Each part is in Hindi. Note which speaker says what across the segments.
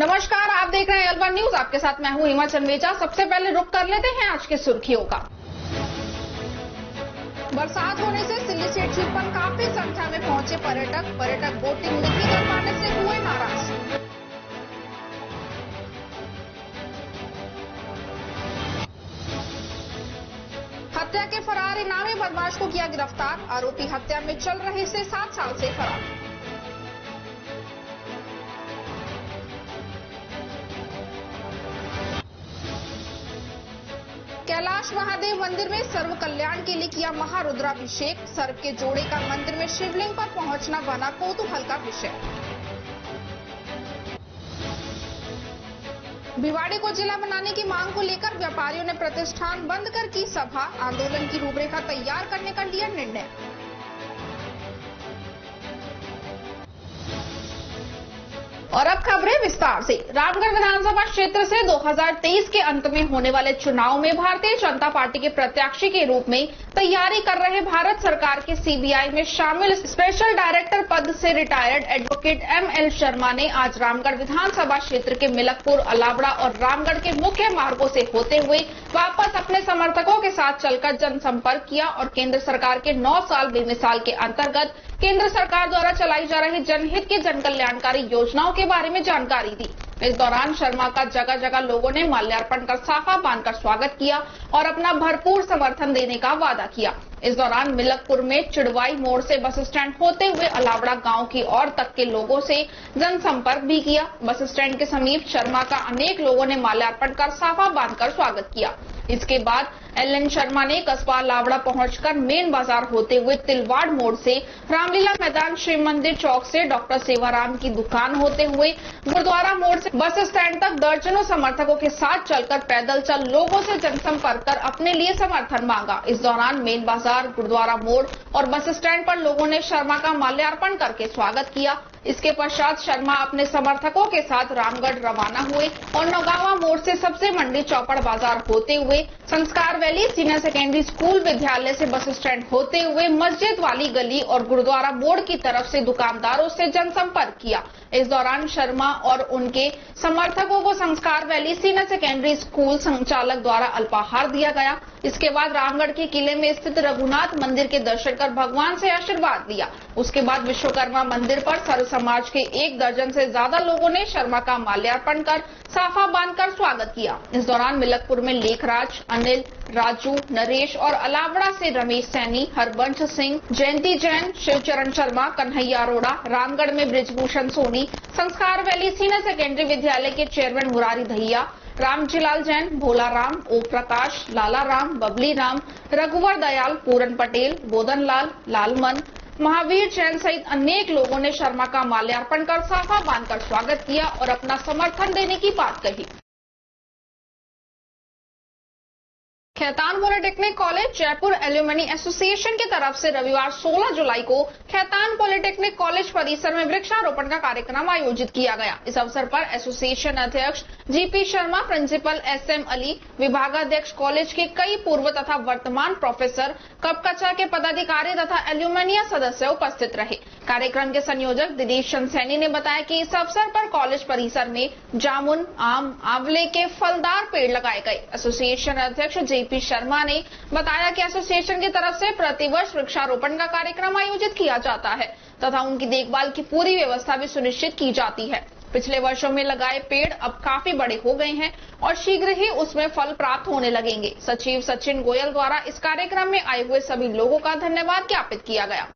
Speaker 1: नमस्कार, आप देख रहे हैं L1 न्यूज। आपके साथ मैं हूं हिमा चंदेजा। सबसे पहले रुक कर लेते हैं आज की सुर्खियों का। बरसात होने से सिल्ली सेठ झील पर काफी संख्या में पहुंचे पर्यटक बोटिंग नहीं कर पाने से हुए नाराज। हत्या के फरार इनामी बदमाश को किया गिरफ्तार। आरोपी हत्या में चल रहे से 7 साल से फरार। कैलाश महादेव मंदिर में सर्व कल्याण के लिए किया महारुद्राभिषेक। सर्व के जोड़े का मंदिर में शिवलिंग पर पहुंचना बना कौतूहल का विषय। भिवाड़ी को जिला बनाने की मांग को लेकर व्यापारियों ने प्रतिष्ठान बंद कर की सभा। आंदोलन की रूपरेखा तैयार करने का लिया निर्णय। और अब खबरें विस्तार से। रामगढ़ विधानसभा क्षेत्र से 2023 के अंत में होने वाले चुनाव में भारतीय जनता पार्टी के प्रत्याशी के रूप में तैयारी कर रहे भारत सरकार के सीबीआई में शामिल स्पेशल डायरेक्टर पद से रिटायर्ड एडवोकेट ML शर्मा ने आज रामगढ़ विधानसभा क्षेत्र के मिलकपुर, अलावड़ा और रामगढ़ के मुख्य मार्गों से होते हुए वापस अपने समर्थकों के साथ चलकर जनसंपर्क किया और केंद्र सरकार के 9 साल बेमिसाल के अंतर्गत केंद्र सरकार द्वारा चलाई जा रही जनहित की जनकल्याणकारी योजनाओं के बारे में जानकारी दी। इस दौरान शर्मा का जगह जगह लोगों ने माल्यार्पण कर साफा बांधकर स्वागत किया और अपना भरपूर समर्थन देने का वादा किया। इस दौरान मिलकपुर में चिड़वाई मोड़ से बस स्टैंड होते हुए अलावड़ा गांव की ओर तक के लोगों से जनसंपर्क भी किया। बस स्टैंड के समीप शर्मा का अनेक लोगों ने माल्यार्पण कर साफा बांधकर स्वागत किया। इसके बाद LN शर्मा ने कस्बा अलावड़ा पहुंचकर मेन बाजार होते हुए तिलवाड़ मोड़ से रामलीला मैदान, शिव मंदिर चौक से डॉक्टर सेवाराम की दुकान होते हुए गुरुद्वारा मोड़ से बस स्टैंड तक दर्जनों समर्थकों के साथ चलकर पैदल चल लोगों से जनसंपर्क कर अपने लिए समर्थन मांगा। इस दौरान मेन बाजार, गुरुद्वारा मोड़ और बस स्टैंड पर लोगों ने शर्मा का माल्यार्पण करके स्वागत किया। इसके पश्चात शर्मा अपने समर्थकों के साथ रामगढ़ रवाना हुए और नौगावा मोड़ से सबसे मंडी चौपड़ बाजार होते हुए संस्कार वैली सीनियर सेकेंडरी स्कूल विद्यालय से बस स्टैंड होते हुए मस्जिद वाली गली और गुरुद्वारा मोड़ की तरफ से दुकानदारों से जनसंपर्क किया। इस दौरान शर्मा और उनके समर्थकों को संस्कार वैली सीनियर सेकेंडरी स्कूल संचालक द्वारा अल्पाहार दिया गया। इसके बाद रामगढ़ के किले में स्थित रघुनाथ मंदिर के दर्शन कर भगवान से आशीर्वाद लिया। उसके बाद विश्वकर्मा मंदिर पर सर्व समाज के 1 दर्जन से ज्यादा लोगों ने शर्मा का माल्यार्पण कर साफा बांधकर स्वागत किया। इस दौरान मिलकपुर में लेखराज, अनिल, राजू, नरेश और अलावड़ा से रमेश सैनी, हरबंश सिंह, जयंती जैन, शिवचरण शर्मा, कन्हैया अरोड़ा, रामगढ़ में ब्रिजभूषण सोनी, संस्कार वैली सीनियर सेकेंडरी विद्यालय के चेयरमैन मुरारी दहिया, रामजीलाल जैन, भोला राम, ओम प्रकाश, लाला राम, बबली राम, रघुवर दयाल, पूरन पटेल, बोधन लाल, लालमन, महावीर जैन सहित अनेक लोगों ने शर्मा का माल्यार्पण कर साफा बांधकर स्वागत किया और अपना समर्थन देने की बात कही। Khaitan polytechnic college Jaipur alumni association की तरफ से रविवार 16 जुलाई को खैतान पॉलिटेक्निक कॉलेज परिसर में वृक्षारोपण का कार्यक्रम आयोजित किया गया। इस अवसर पर एसोसिएशन अध्यक्ष GP Sharma, principal SM Ali, विभागाध्यक्ष, कॉलेज के कई पूर्व तथा वर्तमान प्रोफेसर, कपकचा के पदाधिकारी तथा एल्यूमिनिया सदस्य उपस्थित रहे। कार्यक्रम के संयोजक दिनेश चंद ने बताया कि इस अवसर पर कॉलेज परिसर में जामुन, आम, आंवले के फलदार पेड़ लगाए गए। एसोसिएशन अध्यक्ष GP शर्मा ने बताया कि एसोसिएशन की तरफ से प्रतिवर्ष वृक्षारोपण का कार्यक्रम आयोजित किया जाता है तथा उनकी देखभाल की पूरी व्यवस्था भी सुनिश्चित की जाती है। पिछले वर्षों में लगाए पेड़ अब काफी बड़े हो गए हैं और शीघ्र ही उसमें फल प्राप्त होने लगेंगे। सचिव सचिन गोयल द्वारा इस कार्यक्रम में आए हुए सभी लोगों का धन्यवाद ज्ञापित किया गया।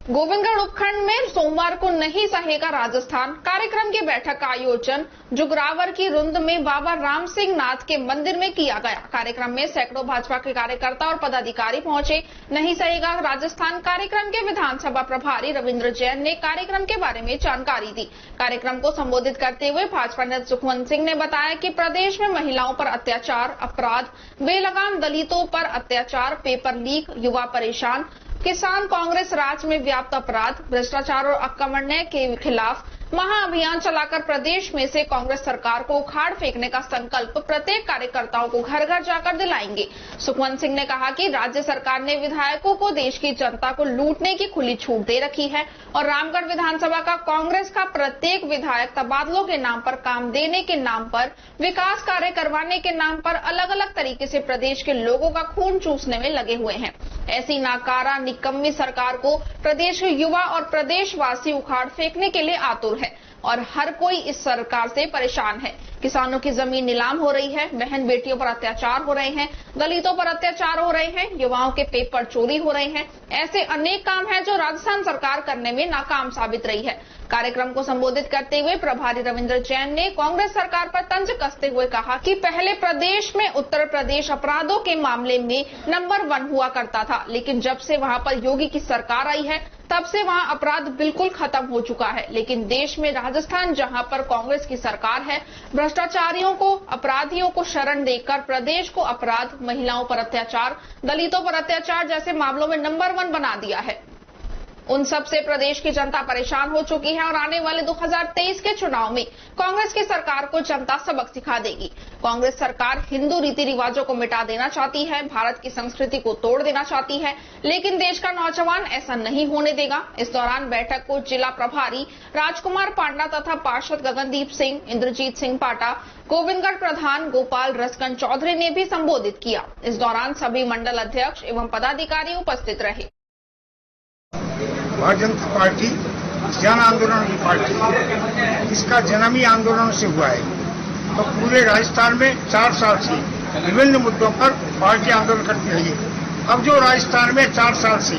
Speaker 1: गोविंदगढ़ उपखंड में सोमवार को नहीं सहेगा राजस्थान कार्यक्रम की बैठक का आयोजन जुगरावर की रुंद में बाबा राम सिंह नाथ के मंदिर में किया गया। कार्यक्रम में सैकड़ों भाजपा के कार्यकर्ता और पदाधिकारी पहुंचे। नहीं सहेगा राजस्थान कार्यक्रम के विधानसभा प्रभारी रविंद्र जैन ने कार्यक्रम के बारे में जानकारी दी। कार्यक्रम को संबोधित करते हुए भाजपा नेता सुखवंत सिंह ने बताया कि प्रदेश में महिलाओं पर अत्याचार, अपराध, बेलगाम दलितों पर अत्याचार, पेपर लीक, युवा परेशान, किसान कांग्रेस राज में व्याप्त अपराध, भ्रष्टाचार और अकर्मण्य के खिलाफ महाअभियान चलाकर प्रदेश में से कांग्रेस सरकार को उखाड़ फेंकने का संकल्प प्रत्येक कार्यकर्ताओं को घर घर जाकर दिलाएंगे। सुखवंत सिंह ने कहा कि राज्य सरकार ने विधायकों को देश की जनता को लूटने की खुली छूट दे रखी है और रामगढ़ विधानसभा का कांग्रेस का प्रत्येक विधायक तबादलों के नाम पर, काम देने के नाम पर, विकास कार्य करवाने के नाम पर अलग अलग तरीके से प्रदेश के लोगों का खून चूसने में लगे हुए हैं। ऐसी नाकारा निकम्मी सरकार को प्रदेश के युवा और प्रदेशवासी उखाड़ फेंकने के लिए आतुर है और हर कोई इस सरकार से परेशान है। किसानों की जमीन नीलाम हो रही है, बहन बेटियों पर अत्याचार हो रहे हैं, दलितों पर अत्याचार हो रहे हैं, युवाओं के पेपर चोरी हो रहे हैं। ऐसे अनेक काम हैं जो राजस्थान सरकार करने में नाकाम साबित रही है। कार्यक्रम को संबोधित करते हुए प्रभारी रविंद्र जैन ने कांग्रेस सरकार पर तंज कसते हुए कहा कि पहले प्रदेश में उत्तर प्रदेश अपराधों के मामले में नंबर 1 हुआ करता था, लेकिन जब से वहां पर योगी की सरकार आई है तब से वहां अपराध बिल्कुल खत्म हो चुका है। लेकिन देश में राजस्थान जहां पर कांग्रेस की सरकार है, भ्रष्टाचारियों को, अपराधियों को शरण देकर प्रदेश को अपराध, महिलाओं पर अत्याचार, दलितों पर अत्याचार जैसे मामलों में नंबर 1 बना दिया है। उन सब से प्रदेश की जनता परेशान हो चुकी है और आने वाले 2023 के चुनाव में कांग्रेस की सरकार को जनता सबक सिखा देगी। कांग्रेस सरकार हिंदू रीति रिवाजों को मिटा देना चाहती है, भारत की संस्कृति को तोड़ देना चाहती है, लेकिन देश का नौजवान ऐसा नहीं होने देगा। इस दौरान बैठक को जिला प्रभारी राजकुमार पांडा तथा पार्षद गगनदीप सिंह, इंद्रजीत सिंह पाटा, गोविंदगढ़ प्रधान गोपाल रसकन चौधरी ने भी संबोधित किया। इस दौरान सभी मंडल अध्यक्ष एवं पदाधिकारी उपस्थित रहे।
Speaker 2: भारतीय जनता पार्टी जन आंदोलन की पार्टी, इसका जन्म ही आंदोलन से हुआ है। तो पूरे राजस्थान में 4 साल से विभिन्न मुद्दों पर पार्टी आंदोलन करती रही है। अब जो राजस्थान में 4 साल से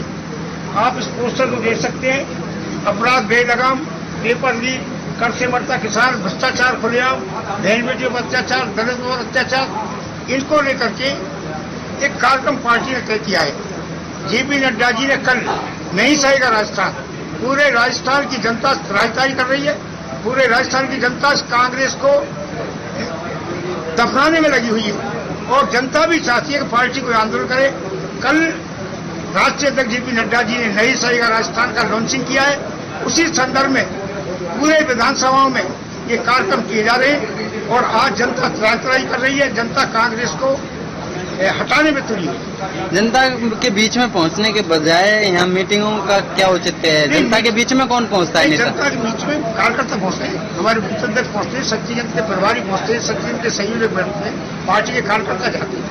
Speaker 2: आप इस पोस्टर को देख सकते हैं, अपराध बेलगाम, पेपर लीक, कर से मरता किसान, भ्रष्टाचार खुलेआम, बहन बेटियों पर अत्याचार, दलितों पर अत्याचार, इनको लेकर के एक कार्यक्रम पार्टी ने तय किया है। जेपी नड्डा जी ने कल नहीं सहेगा राजस्थान, पूरे राजस्थान की जनता राजधानी कर रही है। पूरे राजस्थान की जनता कांग्रेस को दफनाने में लगी हुई है और जनता भी चाहती है कि पार्टी कोई आंदोलन करे। कल राष्ट्रीय अध्यक्ष जेपी नड्डा जी ने नहीं सहेगा राजस्थान का लॉन्चिंग किया है। उसी संदर्भ में पूरे विधानसभाओं में ये कार्यक्रम किए जा रहे हैं और आज जनता त्राही कर रही है। जनता कांग्रेस को हटाने में तुली है।
Speaker 3: जनता के बीच में पहुंचने के बजाय यहाँ मीटिंगों का क्या औचित्य है? जनता के बीच में कौन पहुंचता है?
Speaker 2: जनता के बीच में कार्यकर्ता पहुंचते हैं, हमारे बूथ अध्यक्ष पहुंचते हैं, सचिव के प्रभारी पहुंचते हैं, सचिव के सहयोगी बैठते हैं, पार्टी के कार्यकर्ता जाते हैं।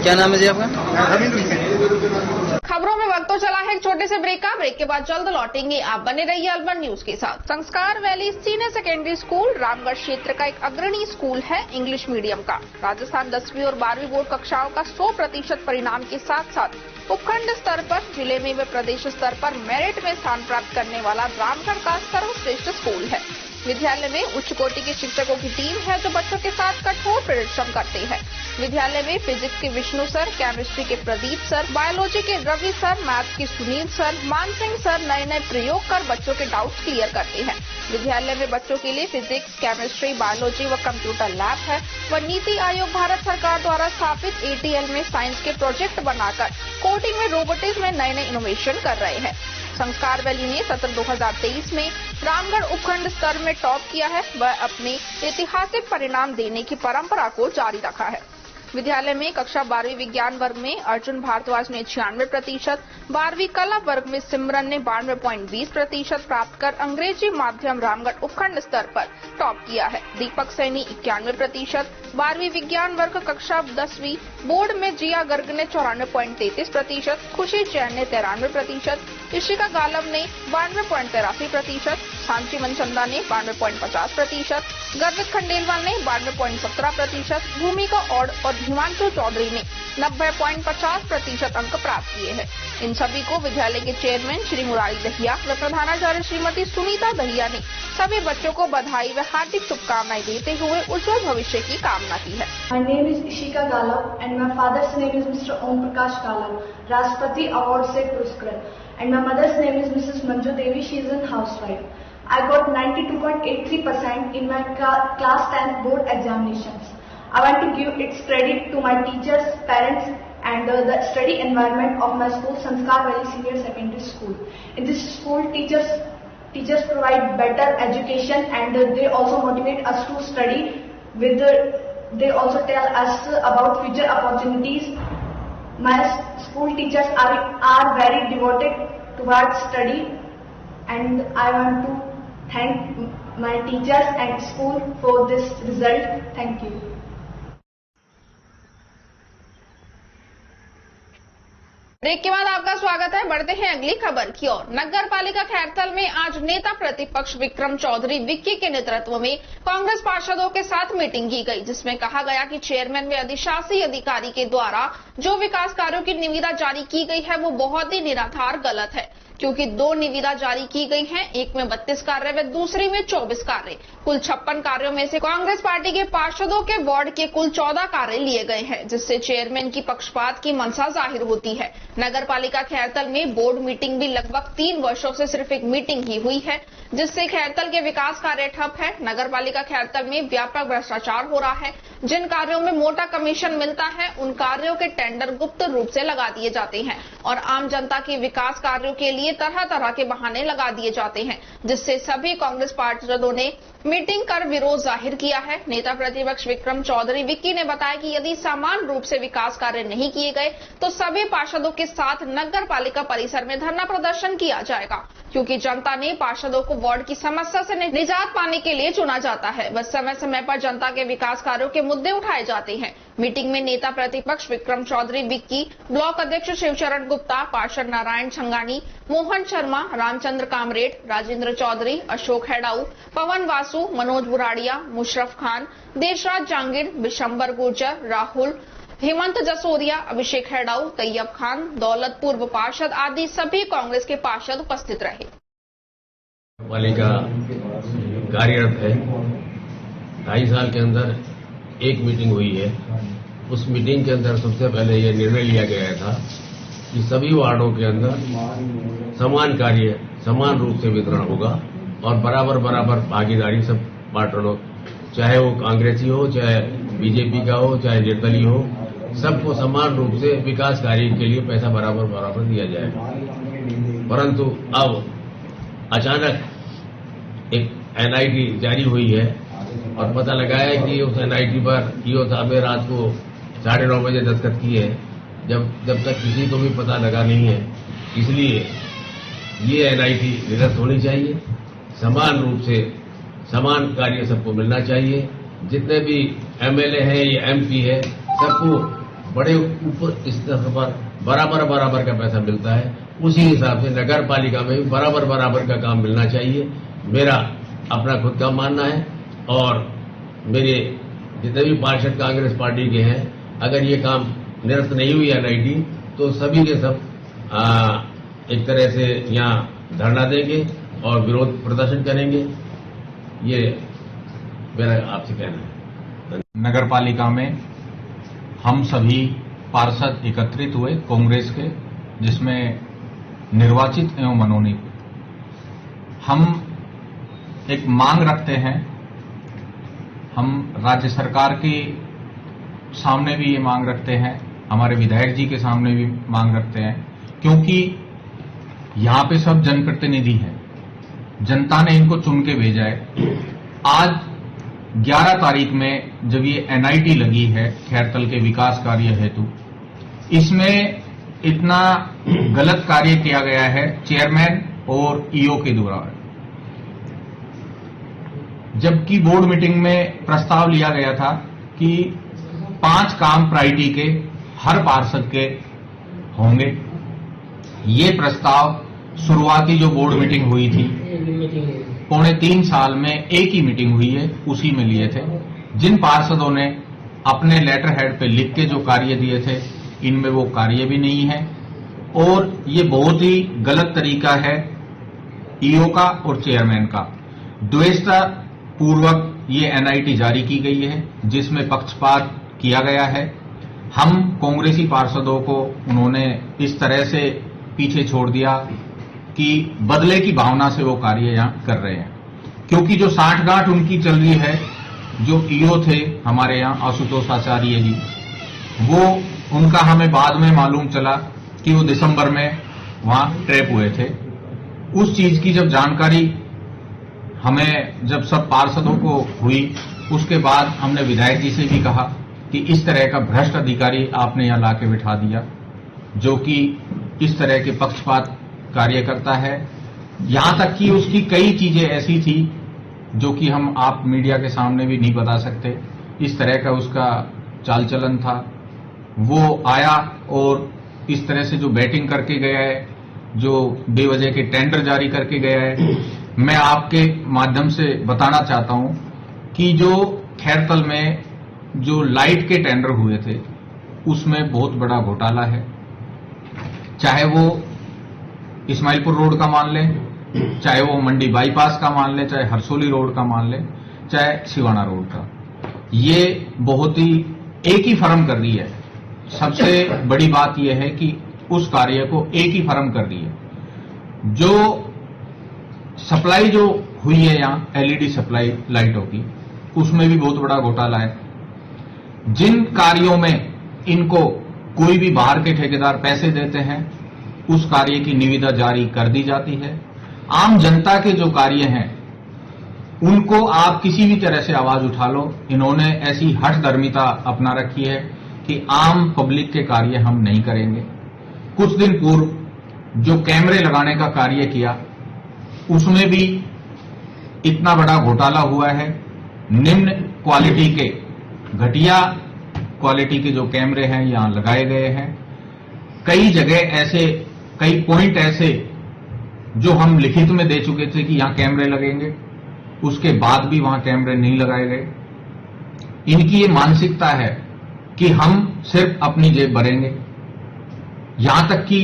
Speaker 3: क्या नाम है जी आपका?
Speaker 2: रविंद्र जैन।
Speaker 1: खबरों में वक्त तो चला है एक छोटे से ब्रेक का। ब्रेक के बाद जल्द लौटेंगे। आप बने रहिए अर्बन न्यूज के साथ। संस्कार valley senior secondary school Ramgarh क्षेत्र का एक अग्रणी स्कूल है इंग्लिश मीडियम का। राजस्थान 10वीं और 12वीं बोर्ड कक्षाओं का 100% परिणाम के साथ साथ उपखंड स्तर पर, जिले में व प्रदेश स्तर पर मेरिट में स्थान प्राप्त करने वाला रामगढ़ का सर्वश्रेष्ठ स्कूल है। विद्यालय में उच्च कोटि के शिक्षकों की टीम है जो बच्चों के साथ कठोर परिश्रम करते हैं। विद्यालय में फिजिक्स के विष्णु सर, केमिस्ट्री के प्रदीप सर, बायोलॉजी के रवि सर, मैथ के सुनील सर, मानसिंह सर नए नए प्रयोग कर बच्चों के डाउट्स क्लियर करते हैं। विद्यालय में बच्चों के लिए फिजिक्स, केमिस्ट्री, बायोलॉजी व कंप्यूटर लैब है व नीति आयोग भारत सरकार द्वारा स्थापित ATL में साइंस के प्रोजेक्ट बनाकर कोडिंग में रोबोटिक्स में नए नए इनोवेशन कर रहे हैं। संस्कार वैली ने सत्र 2023 में रामगढ़ उपखंड स्तर में टॉप किया है व अपने ऐतिहासिक परिणाम देने की परंपरा को जारी रखा है। विद्यालय में कक्षा 12वीं विज्ञान वर्ग में अर्जुन भारद्वाज ने 96%, 12वीं कला वर्ग में सिमरन ने 92.20% प्राप्त कर अंग्रेजी माध्यम रामगढ़ उपखंड स्तर पर टॉप किया है। दीपक सैनी 91%, 12वीं विज्ञान वर्ग कक्षा 10वीं बोर्ड में जिया गर्ग ने 94.33%, खुशी जैन ने 93%, ऋषिका गालव ने 92.83%, सांची मनचंदा ने 92.50%, गर्वित खंडेलवाल ने 92.17%, भूमिका और हिमांशु चौधरी ने 90.50% अंक प्राप्त किए हैं। इन सभी को विद्यालय के चेयरमैन श्री मुरारी दहिया व प्रधानाचार्य श्रीमती सुनीता दहिया ने सभी बच्चों को बधाई व हार्दिक शुभकामनाएं देते हुए उज्जवल भविष्य की कामना की है।
Speaker 4: My name is Ishika Galav and my father's name is Mr. Om Prakash Galav, Rashtrapati Award से पुरस्कृत, and my mother's name is Mrs. Manju Devi. She is a housewife. I got 92.83% in my class 10 board examinations. I want to give its credit to my teachers, parents and the study environment of my school, Sanskar Valley Senior Secondary School. In this school, teachers teachers provide better education and they also motivate us to study. They also tell us about future opportunities. My school teachers are very devoted towards study, and I want to thank my teachers and school for this result. Thank you.
Speaker 1: Break के बाद आपका स्वागत है। बढ़ते हैं अगली खबर की ओर। नगर पालिका खैरथल में आज नेता प्रतिपक्ष विक्रम चौधरी विक्की के नेतृत्व में कांग्रेस पार्षदों के साथ मीटिंग की गई, जिसमें कहा गया कि चेयरमैन व अधिशासी अधिकारी के द्वारा जो विकास कार्यों की निविदा जारी की गई है वो बहुत ही निराधार गलत है, क्योंकि 2 निविदा जारी की गई हैं, एक में 32 कार्य व दूसरी में 24 कार्य। कुल 56 कार्यों में से कांग्रेस पार्टी के पार्षदों के वार्ड के कुल 14 कार्य लिए गए हैं, जिससे चेयरमैन की पक्षपात की मंशा जाहिर होती है। नगर पालिका खैरथल में बोर्ड मीटिंग भी लगभग 3 वर्षों से सिर्फ एक मीटिंग ही हुई है, जिससे खैरथल के विकास कार्य ठप है। नगर पालिका खैरथल में व्यापक भ्रष्टाचार हो रहा है। जिन कार्यों में मोटा कमीशन मिलता है उन कार्यों के टेंडर गुप्त रूप से लगा दिए जाते हैं और आम जनता के विकास कार्यों के लिए तरह तरह के बहाने लगा दिए जाते हैं, जिससे सभी कांग्रेस पार्षदों ने मीटिंग कर विरोध जाहिर किया है। नेता प्रतिपक्ष विक्रम चौधरी विक्की ने बताया कि यदि समान रूप से विकास कार्य नहीं किए गए तो सभी पार्षदों के साथ नगर पालिका परिसर में धरना प्रदर्शन किया जाएगा, क्योंकि जनता ने पार्षदों को वार्ड की समस्या से निजात पाने के लिए चुना जाता है। बस समय समय पर जनता के विकास कार्यों के मुद्दे उठाए जाते हैं। मीटिंग में नेता प्रतिपक्ष विक्रम चौधरी विक्की, ब्लॉक अध्यक्ष शिवचरण गुप्ता, पार्षद नारायण छंगानी, मोहन शर्मा, रामचंद्र कामरेड, राजेंद्र चौधरी, अशोक हैडाऊ, पवन वासु, मनोज बुराड़िया, मुशरफ खान, देशराज जांगीर, बिशंबर गुर्जर, राहुल, हेमंत जसोरिया, अभिषेक हैडाऊ, तैयब खान, दौलत पूर्व पार्षद आदि सभी कांग्रेस के पार्षद उपस्थित रहे।
Speaker 5: पालिका कार्यरत है। 2.5 साल के अंदर एक मीटिंग हुई है। उस मीटिंग के अंदर सबसे पहले यह निर्णय लिया गया था कि सभी वार्डों के अंदर समान कार्य समान रूप से वितरण होगा और बराबर बराबर भागीदारी सब पार्षदों, चाहे वो कांग्रेसी हो, चाहे बीजेपी का हो, चाहे निर्दलीय हो, सबको समान रूप से विकास कार्य के लिए पैसा बराबर बराबर दिया जाएगा। परंतु अब अचानक एक एनआईटी जारी हुई है और पता लगा है कि उस एनआईटी पर ईओ साहब ने रात को 9:30 बजे दस्तखत किए हैं, जब तक किसी को भी पता लगा नहीं है। इसलिए ये एनआईटी निरस्त होनी चाहिए। समान रूप से समान कार्य सबको मिलना चाहिए। जितने भी एमएलए हैं या एमपी है, सबको बड़े ऊपर स्तर पर बराबर बराबर का पैसा मिलता है। उसी हिसाब से नगर पालिका में भी बराबर बराबर का काम मिलना चाहिए, मेरा अपना खुद का मानना है। और मेरे जितने भी पार्षद कांग्रेस पार्टी के हैं, अगर ये काम निरस्त नहीं हुई एनआईटी तो सभी के सब एक तरह से यहाँ धरना देंगे और विरोध प्रदर्शन करेंगे। ये मेरा आपसे कहना है।
Speaker 6: नगर पालिका में हम सभी पार्षद एकत्रित हुए कांग्रेस के, जिसमें निर्वाचित एवं मनोनीत। हम एक मांग रखते हैं, हम राज्य सरकार के सामने भी ये मांग रखते हैं, हमारे विधायक जी के सामने भी मांग रखते हैं, क्योंकि यहां पे सब जनप्रतिनिधि हैं, जनता ने इनको चुन के भेजा है। आज 11 तारीख में जब ये एनआईटी लगी है खैरथल के विकास कार्य हेतु, इसमें इतना गलत कार्य किया गया है चेयरमैन और ईओ के द्वारा। जबकि बोर्ड मीटिंग में प्रस्ताव लिया गया था कि 5 काम प्रायोरिटी के हर पार्षद के होंगे। ये प्रस्ताव शुरुआती जो बोर्ड मीटिंग हुई थी 3.25 साल में एक ही मीटिंग हुई है, उसी में लिए थे। जिन पार्षदों ने अपने लेटर हेड पे लिख के जो कार्य दिए थे, इनमें वो कार्य भी नहीं है और ये बहुत ही गलत तरीका है ईओ का और चेयरमैन का। द्वेषता पूर्वक ये एनआईटी जारी की गई है, जिसमें पक्षपात किया गया है। हम कांग्रेसी पार्षदों को उन्होंने इस तरह से पीछे छोड़ दिया कि बदले की भावना से वो कार्य यहां कर रहे हैं, क्योंकि जो साठगांठ उनकी चल रही है, जो ईओ थे हमारे यहां आशुतोष आचार्य जी, वो उनका हमें बाद में मालूम चला कि वो दिसंबर में वहां ट्रैप हुए थे। उस चीज की जब जानकारी हमें जब सब पार्षदों को हुई उसके बाद हमने विधायक जी से भी कहा कि इस तरह का भ्रष्ट अधिकारी आपने यहां लाके बिठा दिया जो कि इस तरह के पक्षपात कार्य करता है। यहां तक कि उसकी कई चीजें ऐसी थी जो कि हम आप मीडिया के सामने भी नहीं बता सकते। इस तरह का उसका चाल चलन था। वो आया और इस तरह से जो बैटिंग करके गया है, जो बेवजह के टेंडर जारी करके गया है, मैं आपके माध्यम से बताना चाहता हूं कि जो खैरतल में जो लाइट के टेंडर हुए थे उसमें बहुत बड़ा घोटाला है। चाहे वो इस्माइलपुर रोड का मान लें, चाहे वो मंडी बाईपास का मान लें, चाहे हरसोली रोड का मान लें, चाहे सिवाना रोड का, ये बहुत ही एक ही फर्म कर रही है। सबसे बड़ी बात यह है कि उस कार्य को एक ही फर्म कर रही है। जो सप्लाई जो हुई है यहां एलईडी सप्लाई लाइटों की, उसमें भी बहुत बड़ा घोटाला है। जिन कार्यों में इनको कोई भी बाहर के ठेकेदार पैसे देते हैं उस कार्य की निविदा जारी कर दी जाती है। आम जनता के जो कार्य हैं उनको आप किसी भी तरह से आवाज उठा लो, इन्होंने ऐसी हठधर्मिता अपना रखी है कि आम पब्लिक के कार्य हम नहीं करेंगे। कुछ दिन पूर्व जो कैमरे लगाने का कार्य किया उसमें भी इतना बड़ा घोटाला हुआ है। निम्न क्वालिटी के, घटिया क्वालिटी के जो कैमरे हैं यहां लगाए गए हैं। कई जगह ऐसे, कई पॉइंट ऐसे जो हम लिखित में दे चुके थे कि यहां कैमरे लगेंगे, उसके बाद भी वहां कैमरे नहीं लगाए गए। इनकी ये मानसिकता है कि हम सिर्फ अपनी जेब भरेंगे। यहां तक कि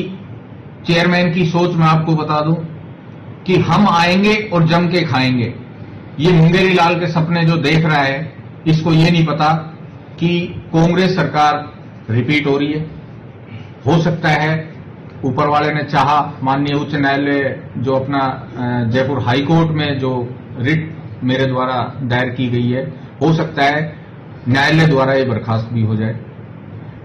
Speaker 6: चेयरमैन की सोच मैं आपको बता दूं कि हम आएंगे और जम के खाएंगे। ये मुंगेरी लाल के सपने जो देख रहा है, इसको ये नहीं पता कि कांग्रेस सरकार रिपीट हो रही है। हो सकता है ऊपर वाले ने चाहा, माननीय उच्च न्यायालय जो अपना जयपुर हाई कोर्ट में जो रिट मेरे द्वारा दायर की गई है, हो सकता है न्यायालय द्वारा ये बर्खास्त भी हो जाए।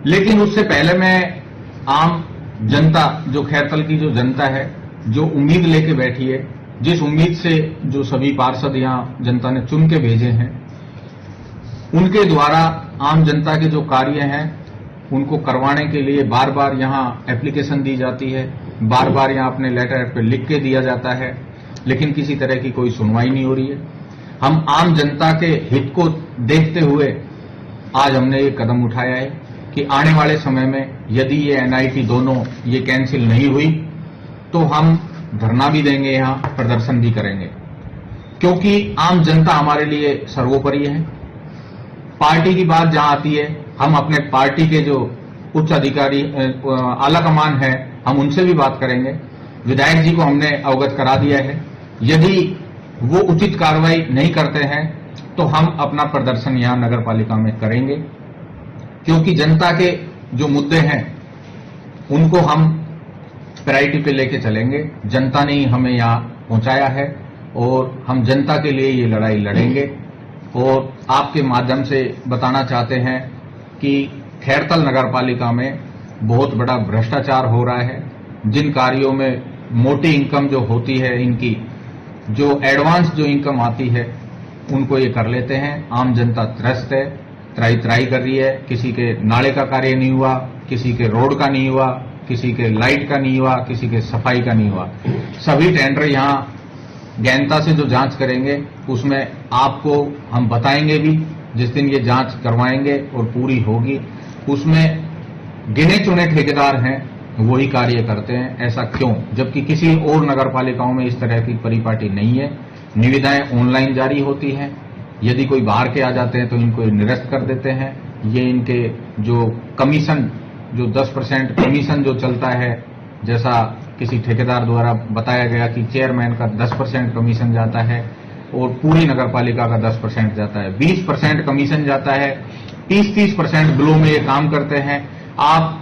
Speaker 6: लेकिन उससे पहले मैं आम जनता, जो खैरतल की जो जनता है, जो उम्मीद लेके बैठी है, जिस उम्मीद से जो सभी पार्षद यहां जनता ने चुन के भेजे हैं, उनके द्वारा आम जनता के जो कार्य हैं उनको करवाने के लिए बार बार यहां एप्लीकेशन दी जाती है, बार बार यहां अपने लेटर पे लिख के दिया जाता है, लेकिन किसी तरह की कोई सुनवाई नहीं हो रही है। हम आम जनता के हित को देखते हुए आज हमने ये कदम उठाया है कि आने वाले समय में यदि ये एनआईटी दोनों ये कैंसिल नहीं हुई तो हम धरना भी देंगे, यहां प्रदर्शन भी करेंगे, क्योंकि आम जनता हमारे लिए सर्वोपरि है। पार्टी की बात जहां आती है, हम अपने पार्टी के जो उच्च अधिकारी आला कमान है, हम उनसे भी बात करेंगे। विधायक जी को हमने अवगत करा दिया है। यदि वो उचित कार्रवाई नहीं करते हैं तो हम अपना प्रदर्शन यहां नगर पालिका में करेंगे, क्योंकि जनता के जो मुद्दे हैं उनको हम प्रायोरिटी पे लेके चलेंगे। जनता ने ही हमें यहां पहुंचाया है और हम जनता के लिए ये लड़ाई लड़ेंगे। और आपके माध्यम से बताना चाहते हैं कि खैरतल नगर पालिका में बहुत बड़ा भ्रष्टाचार हो रहा है। जिन कार्यों में मोटी इनकम जो होती है, इनकी जो एडवांस जो इनकम आती है, उनको ये कर लेते हैं। आम जनता त्रस्त है, त्राई त्राई कर रही है। किसी के नाले का कार्य नहीं हुआ, किसी के रोड का नहीं हुआ, किसी के लाइट का नहीं हुआ, किसी के सफाई का नहीं हुआ। सभी टेंडर यहां गहनता से जो जांच करेंगे उसमें आपको हम बताएंगे भी। जिस दिन ये जांच करवाएंगे और पूरी होगी, उसमें गिने चुने ठेकेदार हैं वही कार्य करते हैं। ऐसा क्यों, जबकि किसी और नगर पालिकाओं में इस तरह की परिपाटी नहीं है। निविदाएं ऑनलाइन जारी होती हैं। यदि कोई बाहर के आ जाते हैं तो इनको निरस्त कर देते हैं। ये इनके जो कमीशन, जो 10% कमीशन जो चलता है, जैसा किसी ठेकेदार द्वारा बताया गया कि चेयरमैन का 10% कमीशन जाता है और पूरी नगर पालिका का 10% जाता है, 20% कमीशन जाता है, 30% बिलों में ये काम करते हैं। आप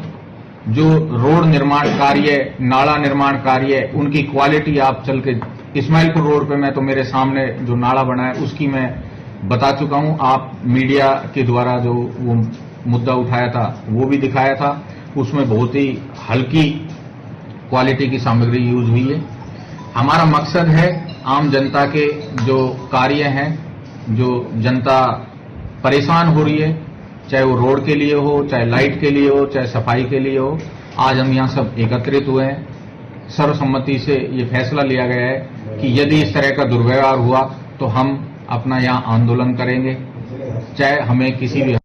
Speaker 6: जो रोड निर्माण कार्य, नाला निर्माण कार्य, उनकी क्वालिटी आप चल के इस्माइलपुर रोड पे, मैं तो मेरे सामने जो नाला बना है उसकी मैं बता चुका हूं। आप मीडिया के द्वारा जो वो मुद्दा उठाया था वो भी दिखाया था। उसमें बहुत ही हल्की क्वालिटी की सामग्री यूज हुई है। हमारा मकसद है आम जनता के जो कार्य हैं, जो जनता परेशान हो रही है, चाहे वो रोड के लिए हो, चाहे लाइट के लिए हो, चाहे सफाई के लिए हो, आज हम यहाँ सब एकत्रित हुए हैं। सर्वसम्मति से ये फैसला लिया गया है कि यदि इस तरह का दुर्व्यवहार हुआ तो हम अपना यहाँ आंदोलन करेंगे, चाहे हमें किसी भी।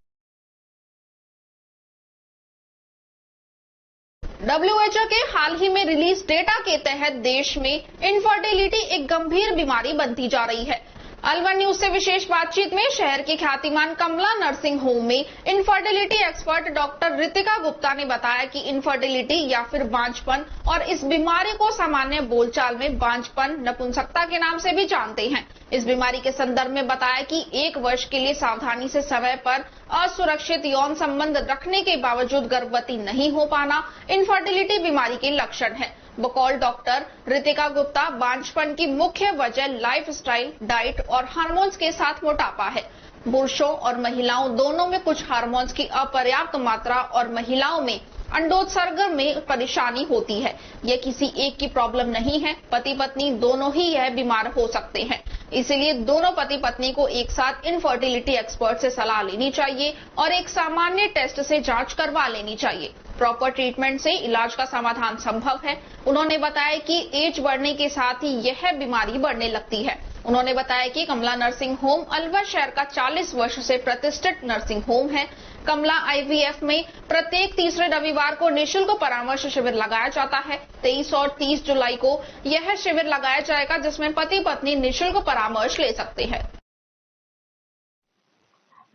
Speaker 1: WHO के हाल ही में रिलीज डेटा के तहत देश में इनफर्टिलिटी एक गंभीर बीमारी बनती जा रही है। अलवर न्यूज से विशेष बातचीत में शहर के ख्यातिमान कमला नर्सिंग होम में infertility expert doctor Ritika Gupta ने बताया कि इनफर्टिलिटी या फिर बांझपन और इस बीमारी को सामान्य बोलचाल में बांझपन, नपुंसकता के नाम से भी जानते हैं। इस बीमारी के संदर्भ में बताया कि 1 वर्ष के लिए सावधानी से समय पर असुरक्षित यौन संबंध रखने के बावजूद गर्भवती नहीं हो पाना इनफर्टिलिटी बीमारी के लक्षण है। बकौल डॉक्टर रितिका गुप्ता, बांझपन की मुख्य वजह लाइफस्टाइल, डाइट और हार्मोन्स के साथ मोटापा है। पुरुषों और महिलाओं दोनों में कुछ हार्मोन्स की अपर्याप्त मात्रा और महिलाओं में अंडोत्सर्ग में परेशानी होती है। यह किसी एक की प्रॉब्लम नहीं है, पति पत्नी दोनों ही यह बीमार हो सकते हैं। इसलिए दोनों पति पत्नी को एक साथ इनफर्टिलिटी एक्सपर्ट से सलाह लेनी चाहिए और एक सामान्य टेस्ट से जांच करवा लेनी चाहिए। प्रॉपर ट्रीटमेंट से इलाज का समाधान संभव है। उन्होंने बताया कि एज बढ़ने के साथ ही यह बीमारी बढ़ने लगती है। उन्होंने बताया कि कमला नर्सिंग होम अलवर शहर का 40 वर्ष से प्रतिष्ठित नर्सिंग होम है। कमला IVF में प्रत्येक तीसरे रविवार को निःशुल्क परामर्श शिविर लगाया जाता है। 23 और 30 जुलाई को यह शिविर लगाया जाएगा, जिसमें पति पत्नी निःशुल्क परामर्श ले सकते हैं।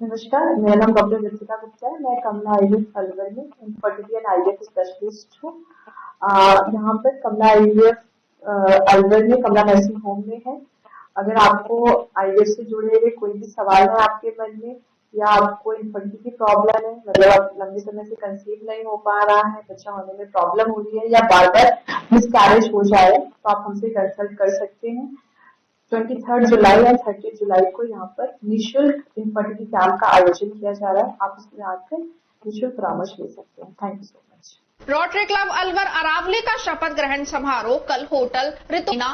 Speaker 7: नमस्कार, मेरा नाम डॉक्टर रितिका गुप्ता है। मैं कमला IVF अलवर में इनफर्टिलिटी एंड IVF स्पेशलिस्ट हूँ। यहाँ पर कमला IVF अलवर में कमला नर्सिंग होम में है। अगर आपको IVF से जुड़े हुए कोई भी सवाल है आपके मन में, या आपको इनफर्टिलिटी प्रॉब्लम है, मतलब आप लंबे समय से कंसीव नहीं हो पा रहा है, बच्चा होने में प्रॉब्लम हो रही है, या बार बार मिसकैरेज हो जाए, तो आप हमसे कंसल्ट कर सकते हैं। 23 जुलाई और 30 जुलाई को यहाँ पर निःशुल्क इनफर्टिलिटी कैंप का आयोजन किया जा रहा है। आप इसमें आकर निःशुल्क परामर्श ले सकते हैं। Thank you so much.
Speaker 1: Rotary Club Alwar Aravali का शपथ ग्रहण समारोह कल होटल ऋतुना।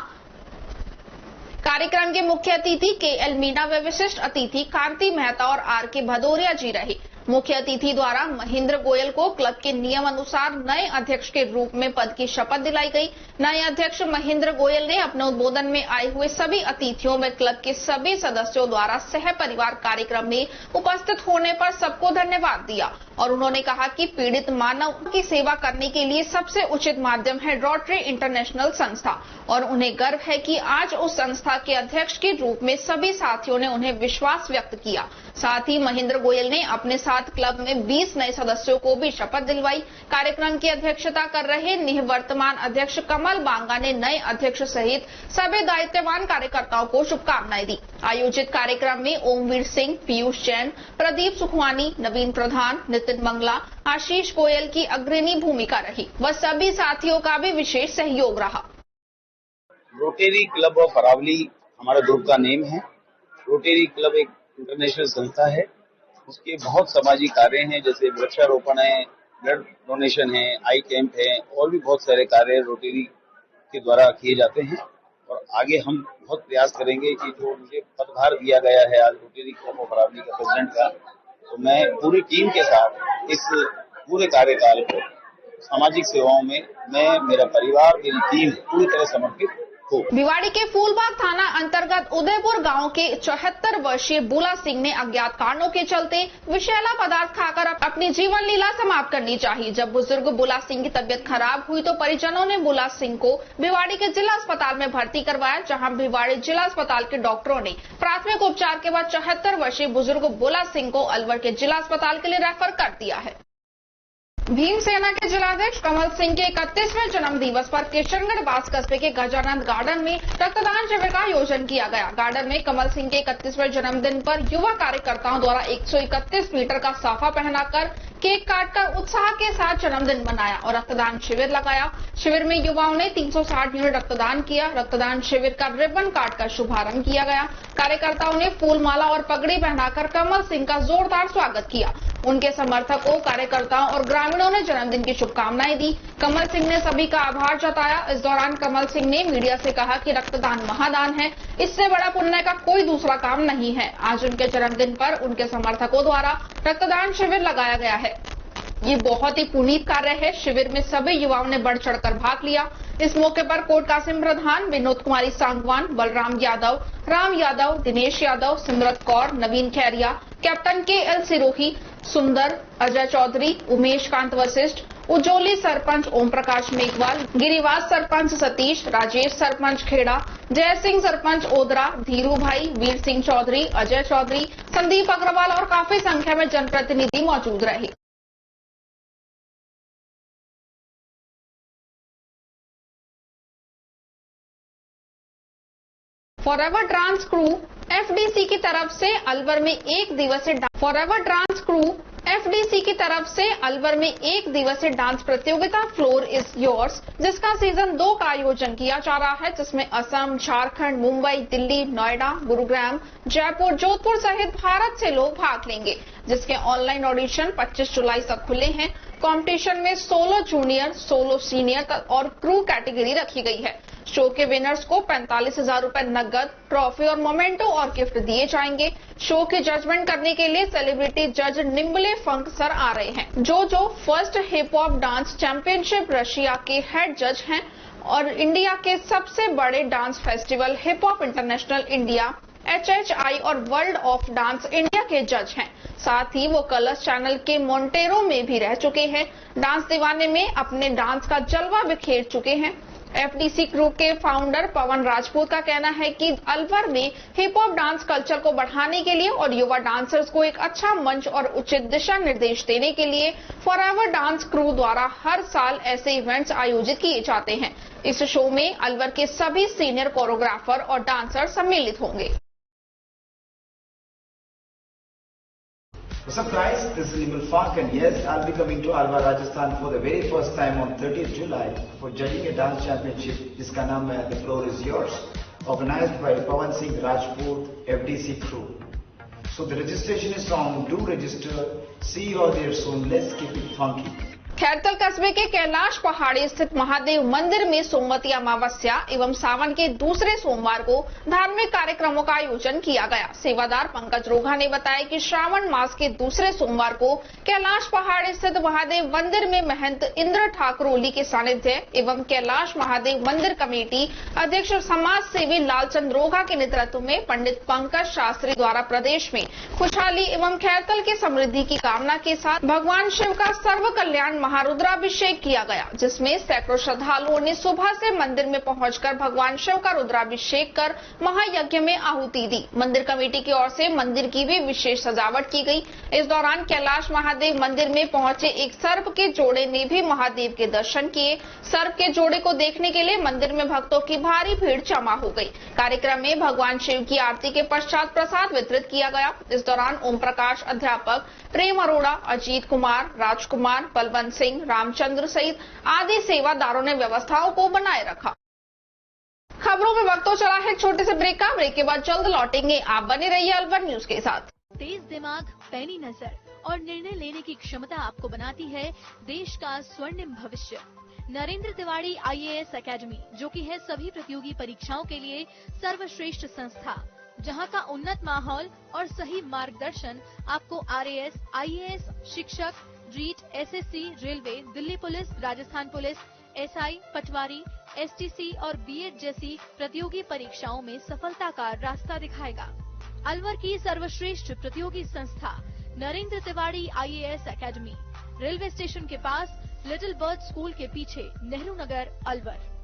Speaker 1: कार्यक्रम के मुख्य अतिथि KL मीना व विशिष्ट अतिथि कांति मेहता और RK भदौरिया जी रहे। मुख्य अतिथि द्वारा महेंद्र गोयल को क्लब के नियम अनुसार नए अध्यक्ष के रूप में पद की शपथ दिलाई गई। नए अध्यक्ष महेंद्र गोयल ने अपने उद्बोधन में आए हुए सभी अतिथियों में क्लब के सभी सदस्यों द्वारा सह परिवार कार्यक्रम में उपस्थित होने पर सबको धन्यवाद दिया और उन्होंने कहा कि पीड़ित मानव की सेवा करने के लिए सबसे उचित माध्यम है रोटरी इंटरनेशनल संस्था और उन्हें गर्व है कि आज उस संस्था के अध्यक्ष के रूप में सभी साथियों ने उन्हें विश्वास व्यक्त किया। साथ ही महेंद्र गोयल ने अपने साथ क्लब में 20 नए सदस्यों को भी शपथ दिलवाई। कार्यक्रम की अध्यक्षता कर रहे निवर्तमान अध्यक्ष कमल बांगा ने नए अध्यक्ष सहित सभी दायित्ववान कार्यकर्ताओं को शुभकामनाएं दी। आयोजित कार्यक्रम में ओमवीर सिंह, पीयूष जैन, प्रदीप सुखवानी, नवीन प्रधान, नितिन मंगला, आशीष गोयल की अग्रणी भूमिका रही व सभी साथियों का भी विशेष सहयोग रहा।
Speaker 8: रोटरी क्लब ऑफ अरावली हमारा ग्रुप का नेम है। रोटरी क्लब एक इंटरनेशनल संस्था है। उसके बहुत सामाजिक कार्य हैं, जैसे वृक्षारोपण है, ब्लड डोनेशन है, आई कैंप है और भी बहुत सारे कार्य रोटरी के द्वारा किए जाते हैं। और आगे हम बहुत प्रयास करेंगे कि जो मुझे पदभार दिया गया है आज रोटरी क्लब ऑफ अरावली का प्रेसिडेंट का, तो मैं पूरी टीम के साथ इस पूरे कार्यकाल को सामाजिक सेवाओं में मैं, मेरा परिवार, मेरी टीम पूरी तरह समर्पित।
Speaker 1: भिवाड़ी के फूलबाग थाना अंतर्गत उदयपुर गांव के 74 वर्षीय बुला सिंह ने अज्ञात कारणों के चलते विषैला पदार्थ खाकर अपनी जीवन लीला समाप्त करनी चाहिए। जब बुजुर्ग बुला सिंह की तबीयत खराब हुई तो परिजनों ने बुला सिंह को भिवाड़ी के जिला अस्पताल में भर्ती करवाया, जहां भिवाड़ी जिला अस्पताल के डॉक्टरों ने प्राथमिक उपचार के बाद 74 वर्षीय बुजुर्ग बुला सिंह को अलवर के जिला अस्पताल के लिए रेफर कर दिया है। भीमसेना के जिलाध्यक्ष कमल सिंह के 31वें जन्म दिवस पर किशनगढ़ बास कस्बे के गजानंद गार्डन में रक्तदान शिविर का आयोजन किया गया। गार्डन में कमल सिंह के 31वें जन्मदिन पर युवा कार्यकर्ताओं द्वारा 131 मीटर का साफा पहनाकर केक काटकर उत्साह के साथ जन्मदिन मनाया और रक्तदान शिविर लगाया। शिविर में युवाओं ने 360 यूनिट रक्तदान किया। रक्तदान शिविर का रिबन काटकर शुभारंभ किया गया। कार्यकर्ताओं ने फूलमाला और पगड़ी पहनाकर कमल सिंह का जोरदार स्वागत किया। उनके समर्थकों, कार्यकर्ताओं और ग्रामीणों ने जन्मदिन की शुभकामनाएं दी। कमल सिंह ने सभी का आभार जताया। इस दौरान कमल सिंह ने मीडिया से कहा कि रक्तदान महादान है, इससे बड़ा पुण्य का कोई दूसरा काम नहीं है। आज उनके जन्मदिन पर उनके समर्थकों द्वारा रक्तदान शिविर लगाया गया है। ये बहुत ही पुनीत कार्य है। शिविर में सभी युवाओं ने बढ़ चढ़कर भाग लिया। इस मौके पर कोट कासिम प्रधान, विनोद कुमारी सांगवान, बलराम यादव, राम यादव, दिनेश यादव, सिमरत कौर, नवीन खैरिया, कैप्टन KL सिरोही, सुंदर, अजय चौधरी, उमेश कांत वशिष्ठ, उज्जोली सरपंच ओम प्रकाश मेघवाल, गिरिवास सरपंच सतीश, राजेश सरपंच खेड़ा, जय सिंह सरपंच ओदरा, धीरू भाई, वीर सिंह चौधरी, अजय चौधरी, संदीप अग्रवाल और काफी संख्या में जनप्रतिनिधि मौजूद रहे। फॉरएवर डांस क्रू FDC की तरफ से अलवर में एक दिवसीय डांस प्रतियोगिता फ्लोर इज योर्स, जिसका सीजन 2 का आयोजन किया जा रहा है, जिसमें असम, झारखंड, मुंबई, दिल्ली, नोएडा, गुरुग्राम, जयपुर, जोधपुर सहित भारत से लोग भाग लेंगे, जिसके ऑनलाइन ऑडिशन 25 जुलाई तक खुले हैं। कंपटीशन में सोलो जूनियर, सोलो सीनियर और क्रू कैटेगरी रखी गई है। शो के विनर्स को 45,000 रुपए नकद, ट्रॉफी और मोमेंटो और गिफ्ट दिए जाएंगे। शो की जजमेंट करने के लिए सेलिब्रिटी जज निम्बले फंक सर आ रहे हैं, जो first hip hop dance championship Russia के हेड जज हैं और इंडिया के सबसे बड़े dance festival hip hop international India HHI और वर्ल्ड ऑफ डांस इंडिया के जज हैं। साथ ही वो कलर्स चैनल के मोन्टेरो में भी रह चुके हैं। डांस दीवाने में अपने डांस का जलवा बिखेर चुके हैं। FDC ग्रुप के फाउंडर पवन राजपूत का कहना है कि अलवर में हिप हॉप डांस कल्चर को बढ़ाने के लिए और युवा डांसर्स को एक अच्छा मंच और उचित दिशा निर्देश देने के लिए फॉरएवर डांस क्रू द्वारा हर साल ऐसे इवेंट्स आयोजित किए जाते हैं। इस शो में अलवर के सभी सीनियर कोरियोग्राफर और डांसर सम्मिलित होंगे।
Speaker 9: What's up guys, this is Limal Funk and yes, I'll be coming to Alwar, Rajasthan for the very first time on 30th July for judging a dance championship जिसका नाम है The Floor is Yours, organized by Pawan Singh Rajput FDC crew. So the registration is on, do register, see you all there soon, let's keep it funky.
Speaker 1: Khairthal कस्बे के कैलाश पहाड़ी स्थित महादेव मंदिर में सोमवती अमावस्या एवं सावन के दूसरे सोमवार को धार्मिक कार्यक्रमों का आयोजन किया गया। सेवादार पंकज रोघा ने बताया कि श्रावण मास के दूसरे सोमवार को कैलाश पहाड़ी स्थित महादेव मंदिर में महंत इंद्र ठाकुर ओली के सानिध्य एवं कैलाश महादेव मंदिर कमेटी अध्यक्ष समाज सेवी लालचंद रोघा के नेतृत्व में पंडित पंकज शास्त्री द्वारा प्रदेश में खुशहाली एवं खैरतल की समृद्धि की कामना के साथ भगवान शिव का सर्व कल्याण महारुद्राभिषेक किया गया, जिसमें सैकड़ों श्रद्धालुओं ने सुबह से मंदिर में पहुंचकर भगवान शिव का रुद्राभिषेक कर महायज्ञ में आहुति दी। मंदिर कमेटी की ओर से मंदिर की भी विशेष सजावट की गई। इस दौरान कैलाश महादेव मंदिर में पहुंचे एक सर्प के जोड़े ने भी महादेव के दर्शन किए। सर्प के जोड़े को देखने के लिए मंदिर में भक्तों की भारी भीड़ जमा हो गई। कार्यक्रम में भगवान शिव की आरती के पश्चात प्रसाद वितरित किया गया। इस दौरान ओम प्रकाश अध्यापक, प्रेम अरोड़ा, अजीत कुमार, राजकुमार, बलवंत सिंह, रामचंद्र सहित आदि सेवादारों ने व्यवस्थाओं को बनाए रखा। खबरों में वक्त तो चला है छोटे से ब्रेक का। ब्रेक के बाद जल्द लौटेंगे। आप बने रहिए अलवर न्यूज के साथ।
Speaker 10: तेज दिमाग, पैनी नजर और निर्णय लेने की क्षमता आपको बनाती है देश का स्वर्णिम भविष्य। नरेंद्र तिवारी IAS एकेडमी, जो कि है सभी प्रतियोगी परीक्षाओं के लिए सर्वश्रेष्ठ संस्था, जहां का उन्नत माहौल और सही मार्गदर्शन आपको RAS, IAS, शिक्षक, REET, SSC, railway, Delhi police, Rajasthan police, SI, patwari, STC और B.Ed जैसी प्रतियोगी परीक्षाओं में सफलता का रास्ता दिखाएगा। अलवर की सर्वश्रेष्ठ प्रतियोगी संस्था Narendra Tiwari IAS academy, railway station के पास, लिटिल बर्ड स्कूल के पीछे, नेहरू नगर, अलवर।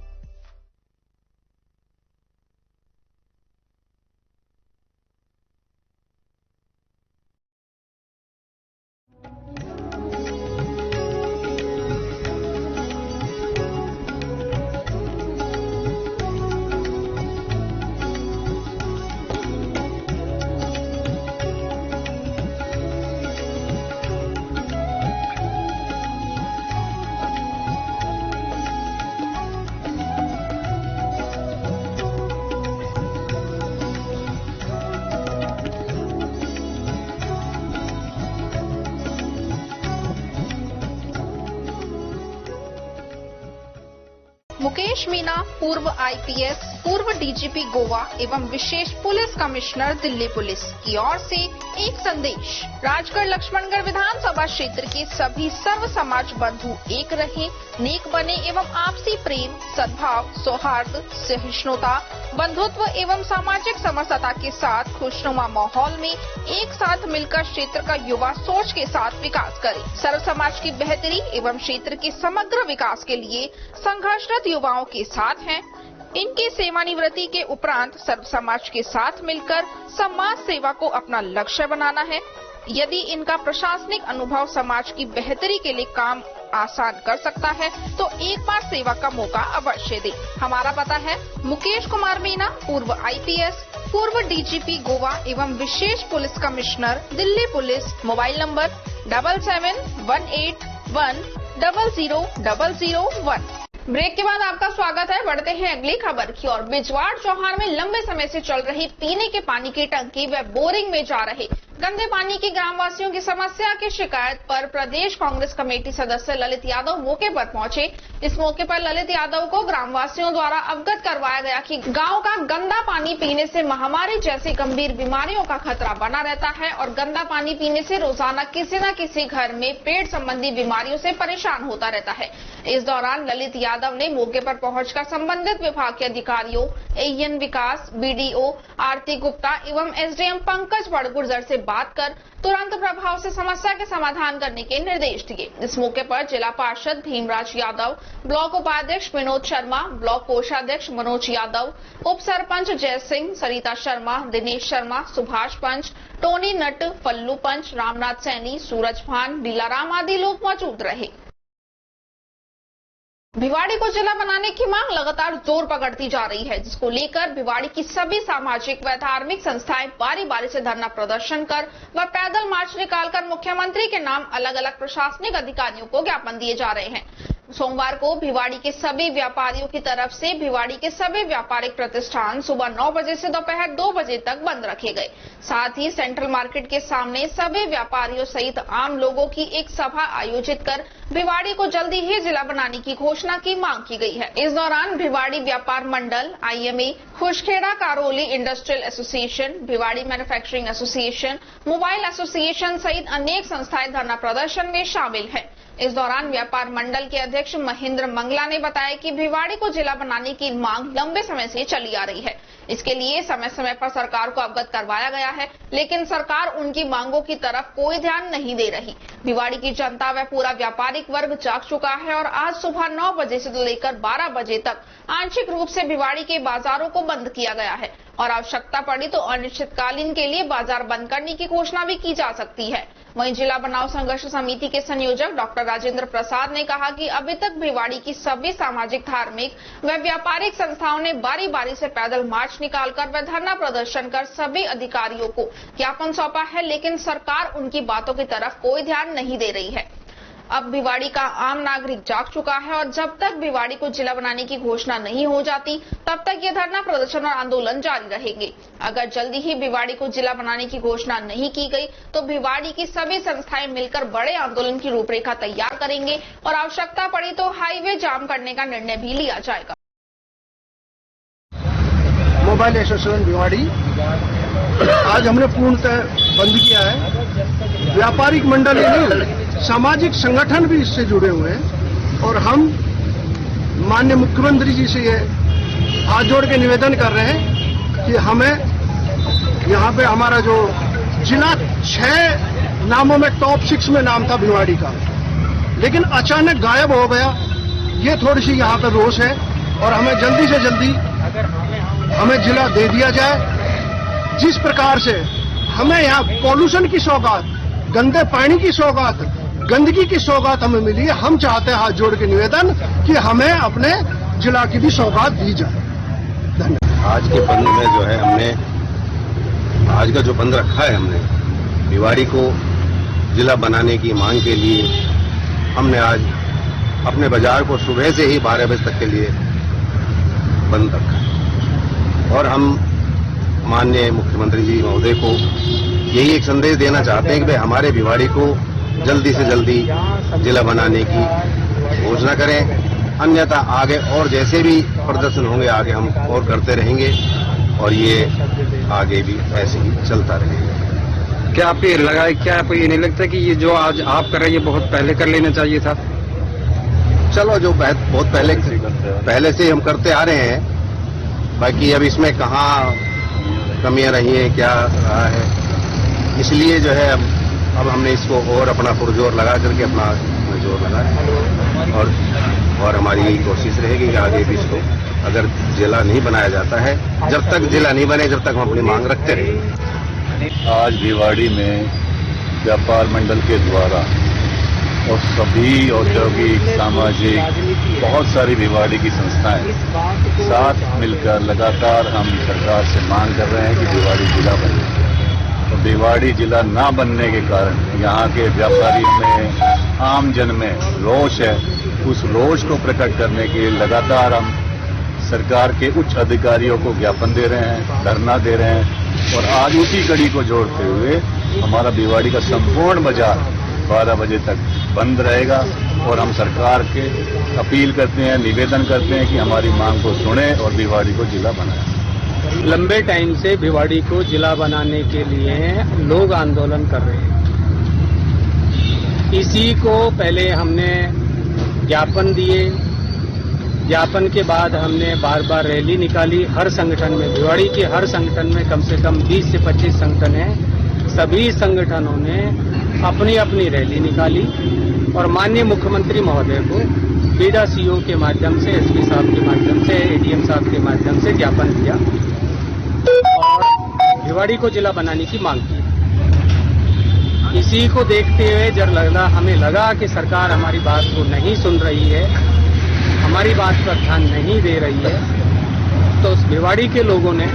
Speaker 1: मुकेश मीना, पूर्व आईपीएस, पूर्व डीजीपी गोवा एवं विशेष पुलिस कमिश्नर दिल्ली पुलिस की ओर से एक संदेश। राजगढ़ लक्ष्मणगढ़ विधानसभा क्षेत्र के सभी सर्व समाज बंधु एक रहे, नेक बने एवं आपसी प्रेम, सद्भाव, सौहार्द, सहिष्णुता, बंधुत्व एवं सामाजिक समरसता के साथ खुशनुमा माहौल में एक साथ मिलकर क्षेत्र का युवा सोच के साथ विकास करे। सर्व समाज की बेहतरी एवं क्षेत्र के समग्र विकास के लिए संघर्षरत युवाओं के साथ हैं। इनके सेवानिवृत्ति के उपरांत सर्व समाज के साथ मिलकर समाज सेवा को अपना लक्ष्य बनाना है। यदि इनका प्रशासनिक अनुभव समाज की बेहतरी के लिए काम आसान कर सकता है तो एक बार सेवा का मौका अवश्य दे। हमारा पता है मुकेश कुमार मीना, पूर्व आईपीएस, पूर्व डीजीपी गोवा एवं विशेष police commissioner Delhi police. Mobile number 7718100001। Break के बाद आपका स्वागत है। बढ़ते हैं अगली खबर की ओर। बिजवाड़ चौहान में लंबे समय से चल रही पीने के पानी की टंकी व बोरिंग में जा रहे गंदे पानी की ग्रामवासियों की समस्या की शिकायत पर प्रदेश कांग्रेस कमेटी सदस्य ललित यादव मौके पर पहुंचे। इस मौके पर ललित यादव को ग्रामवासियों द्वारा अवगत करवाया गया कि गांव का गंदा पानी पीने से महामारी जैसी गंभीर बीमारियों का खतरा बना रहता है और गंदा पानी पीने से रोजाना किसी न किसी घर में पेट संबंधी बीमारियों से परेशान होता रहता है। इस दौरान ललित यादव ने मौके पर पहुंचकर संबंधित विभाग के अधिकारियों, an Vikas, BDO Aarti Gupta एवं एसडीएम पंकज बड़गुर्जर से बात कर तुरंत प्रभाव से समस्या के समाधान करने के निर्देश दिए। इस मौके पर जिला पार्षद भीमराज यादव, ब्लॉक उपाध्यक्ष विनोद शर्मा, ब्लॉक कोषाध्यक्ष मनोज यादव, उप सरपंच जय सिंह, सरिता शर्मा, दिनेश शर्मा, सुभाष पंच, टोनी नट, फल्लू पंच, रामनाथ सैनी, सूरज भान, डीलाराम आदि लोग मौजूद रहे। भिवाड़ी को जिला बनाने की मांग लगातार जोर पकड़ती जा रही है, जिसको लेकर भिवाड़ी की सभी सामाजिक व धार्मिक संस्थाएं बारी बारी से धरना प्रदर्शन कर व पैदल मार्च निकालकर मुख्यमंत्री के नाम अलग अलग प्रशासनिक अधिकारियों को ज्ञापन दिए जा रहे हैं। सोमवार को भिवाड़ी के सभी व्यापारियों की तरफ से भिवाड़ी के सभी व्यापारिक प्रतिष्ठान सुबह 9 बजे से दोपहर 2 बजे तक बंद रखे गए। साथ ही सेंट्रल मार्केट के सामने सभी व्यापारियों सहित आम लोगों की एक सभा आयोजित कर भिवाड़ी को जल्दी ही जिला बनाने की घोषणा की मांग की गई है। इस दौरान भिवाड़ी व्यापार मंडल, IMA, Khushkheda Karoli industrial association, Bhiwadi manufacturing association, mobile association सहित अनेक संस्थाएं धरना प्रदर्शन में शामिल है। इस दौरान व्यापार मंडल के अध्यक्ष महेंद्र मंगला ने बताया कि भिवाड़ी को जिला बनाने की मांग लंबे समय से चली आ रही है। इसके लिए समय समय पर सरकार को अवगत करवाया गया है, लेकिन सरकार उनकी मांगों की तरफ कोई ध्यान नहीं दे रही। भिवाड़ी की जनता व पूरा व्यापारिक वर्ग जाग चुका है और आज सुबह 9 बजे से लेकर 12 बजे तक आंशिक रूप से भिवाड़ी के बाजारों को बंद किया गया है और आवश्यकता पड़ी तो अनिश्चितकालीन के लिए बाजार बंद करने की घोषणा भी की जा सकती है। वहीं जिला बनाओ संघर्ष समिति के संयोजक डॉक्टर राजेंद्र प्रसाद ने कहा कि अभी तक भिवाड़ी की सभी सामाजिक, धार्मिक व व्यापारिक संस्थाओं ने बारी बारी से पैदल मार्च निकालकर व धरना प्रदर्शन कर सभी अधिकारियों को ज्ञापन सौंपा है, लेकिन सरकार उनकी बातों की तरफ कोई ध्यान नहीं दे रही है। अब भिवाड़ी का आम नागरिक जाग चुका है और जब तक भिवाड़ी को जिला बनाने की घोषणा नहीं हो जाती तब तक ये धरना प्रदर्शन और आंदोलन जारी रहेंगे। अगर जल्दी ही भिवाड़ी को जिला बनाने की घोषणा नहीं की गई तो भिवाड़ी की सभी संस्थाएं मिलकर बड़े आंदोलन की रूपरेखा तैयार करेंगे और आवश्यकता पड़ी तो हाईवे जाम करने का निर्णय भी लिया जाएगा।
Speaker 11: मोबाइल एसोसिएशन भिवाड़ी आज हमने पूर्णतः बंद किया है। व्यापारिक मंडल ही नहीं, सामाजिक संगठन भी इससे जुड़े हुए हैं और हम माननीय मुख्यमंत्री जी से ये हाथ जोड़ के निवेदन कर रहे हैं कि हमें यहाँ पे हमारा जो जिला 6 नामों में टॉप 6 में नाम था भिवाड़ी का, लेकिन अचानक गायब हो गया। ये थोड़ी सी यहाँ पर रोष है और हमें जल्दी से जल्दी हमें जिला दे दिया जाए। जिस प्रकार से हमें यहाँ पॉल्यूशन की सौगात, गंदे पानी की सौगात, गंदगी की सौगात हमें मिली है, हम चाहते हैं हाथ जोड़ के निवेदन कि हमें अपने जिला की भी सौगात दी जाए। धन्यवाद।
Speaker 12: आज के बंद में जो है हमने आज का जो बंद रखा है हमने भिवाड़ी को जिला बनाने की मांग के लिए हमने आज अपने बाजार को सुबह से ही 12 बजे तक के लिए बंद रखा और हम माननीय मुख्यमंत्री जी महोदय को यही एक संदेश देना चाहते हैं कि भाई हमारे भिवाड़ी को जल्दी से जल्दी जिला बनाने की घोषणा करें अन्यथा आगे और जैसे भी प्रदर्शन होंगे आगे हम और करते रहेंगे और ये आगे भी ऐसे ही चलता रहेगा।
Speaker 13: क्या आप ये लगा, क्या आपको ये नहीं लगता कि ये जो आज आप कर रहे हैं ये बहुत पहले कर लेना चाहिए था?
Speaker 12: चलो जो बहुत पहले से हम करते आ रहे हैं, बाकी अब इसमें कहाँ कमियां रही हैं, क्या रहा है, इसलिए जो है अब हमने इसको और अपना पुरजोर लगा करके अपना जोर लगाया और हमारी यही कोशिश रहेगी कि आगे भी इसको अगर जिला नहीं बनाया जाता है, जब तक जिला नहीं बने जब तक हम अपनी मांग रखते रहेंगे।
Speaker 14: आज भिवाड़ी में व्यापार मंडल के द्वारा और सभी औद्योगिक सामाजिक बहुत सारी भिवाड़ी की संस्थाएं साथ मिलकर लगातार हम सरकार से मांग कर रहे हैं कि भिवाड़ी जिला बने। तो भिवाड़ी जिला ना बनने के कारण यहाँ के व्यापारियों में, आम जन में रोष है। उस रोष को प्रकट करने के लिए लगातार हम सरकार के उच्च अधिकारियों को ज्ञापन दे रहे हैं, धरना दे रहे हैं और आज उसी कड़ी को जोड़ते हुए हमारा भिवाड़ी का संपूर्ण बाजार 12 बजे तक बंद रहेगा और हम सरकार के अपील करते हैं, निवेदन करते हैं कि हमारी मांग को सुने और भिवाड़ी को जिला बनाए।
Speaker 13: लंबे टाइम से भिवाड़ी को जिला बनाने के लिए लोग आंदोलन कर रहे हैं। इसी को पहले हमने ज्ञापन दिए, ज्ञापन के बाद हमने बार बार रैली निकाली। हर संगठन में, भिवाड़ी के हर संगठन में कम से कम 20 से 25 संगठन हैं। सभी संगठनों ने अपनी अपनी रैली निकाली और माननीय मुख्यमंत्री महोदय को बीडा सीओ के माध्यम से, एसपी साहब के माध्यम से, एडीएम साहब के माध्यम से ज्ञापन दिया और भिवाड़ी को जिला बनाने की मांग की। इसी को देखते हुए हमें लगा कि सरकार हमारी बात को नहीं सुन रही है, हमारी बात पर ध्यान नहीं दे रही है। तो उस भिवाड़ी के लोगों ने,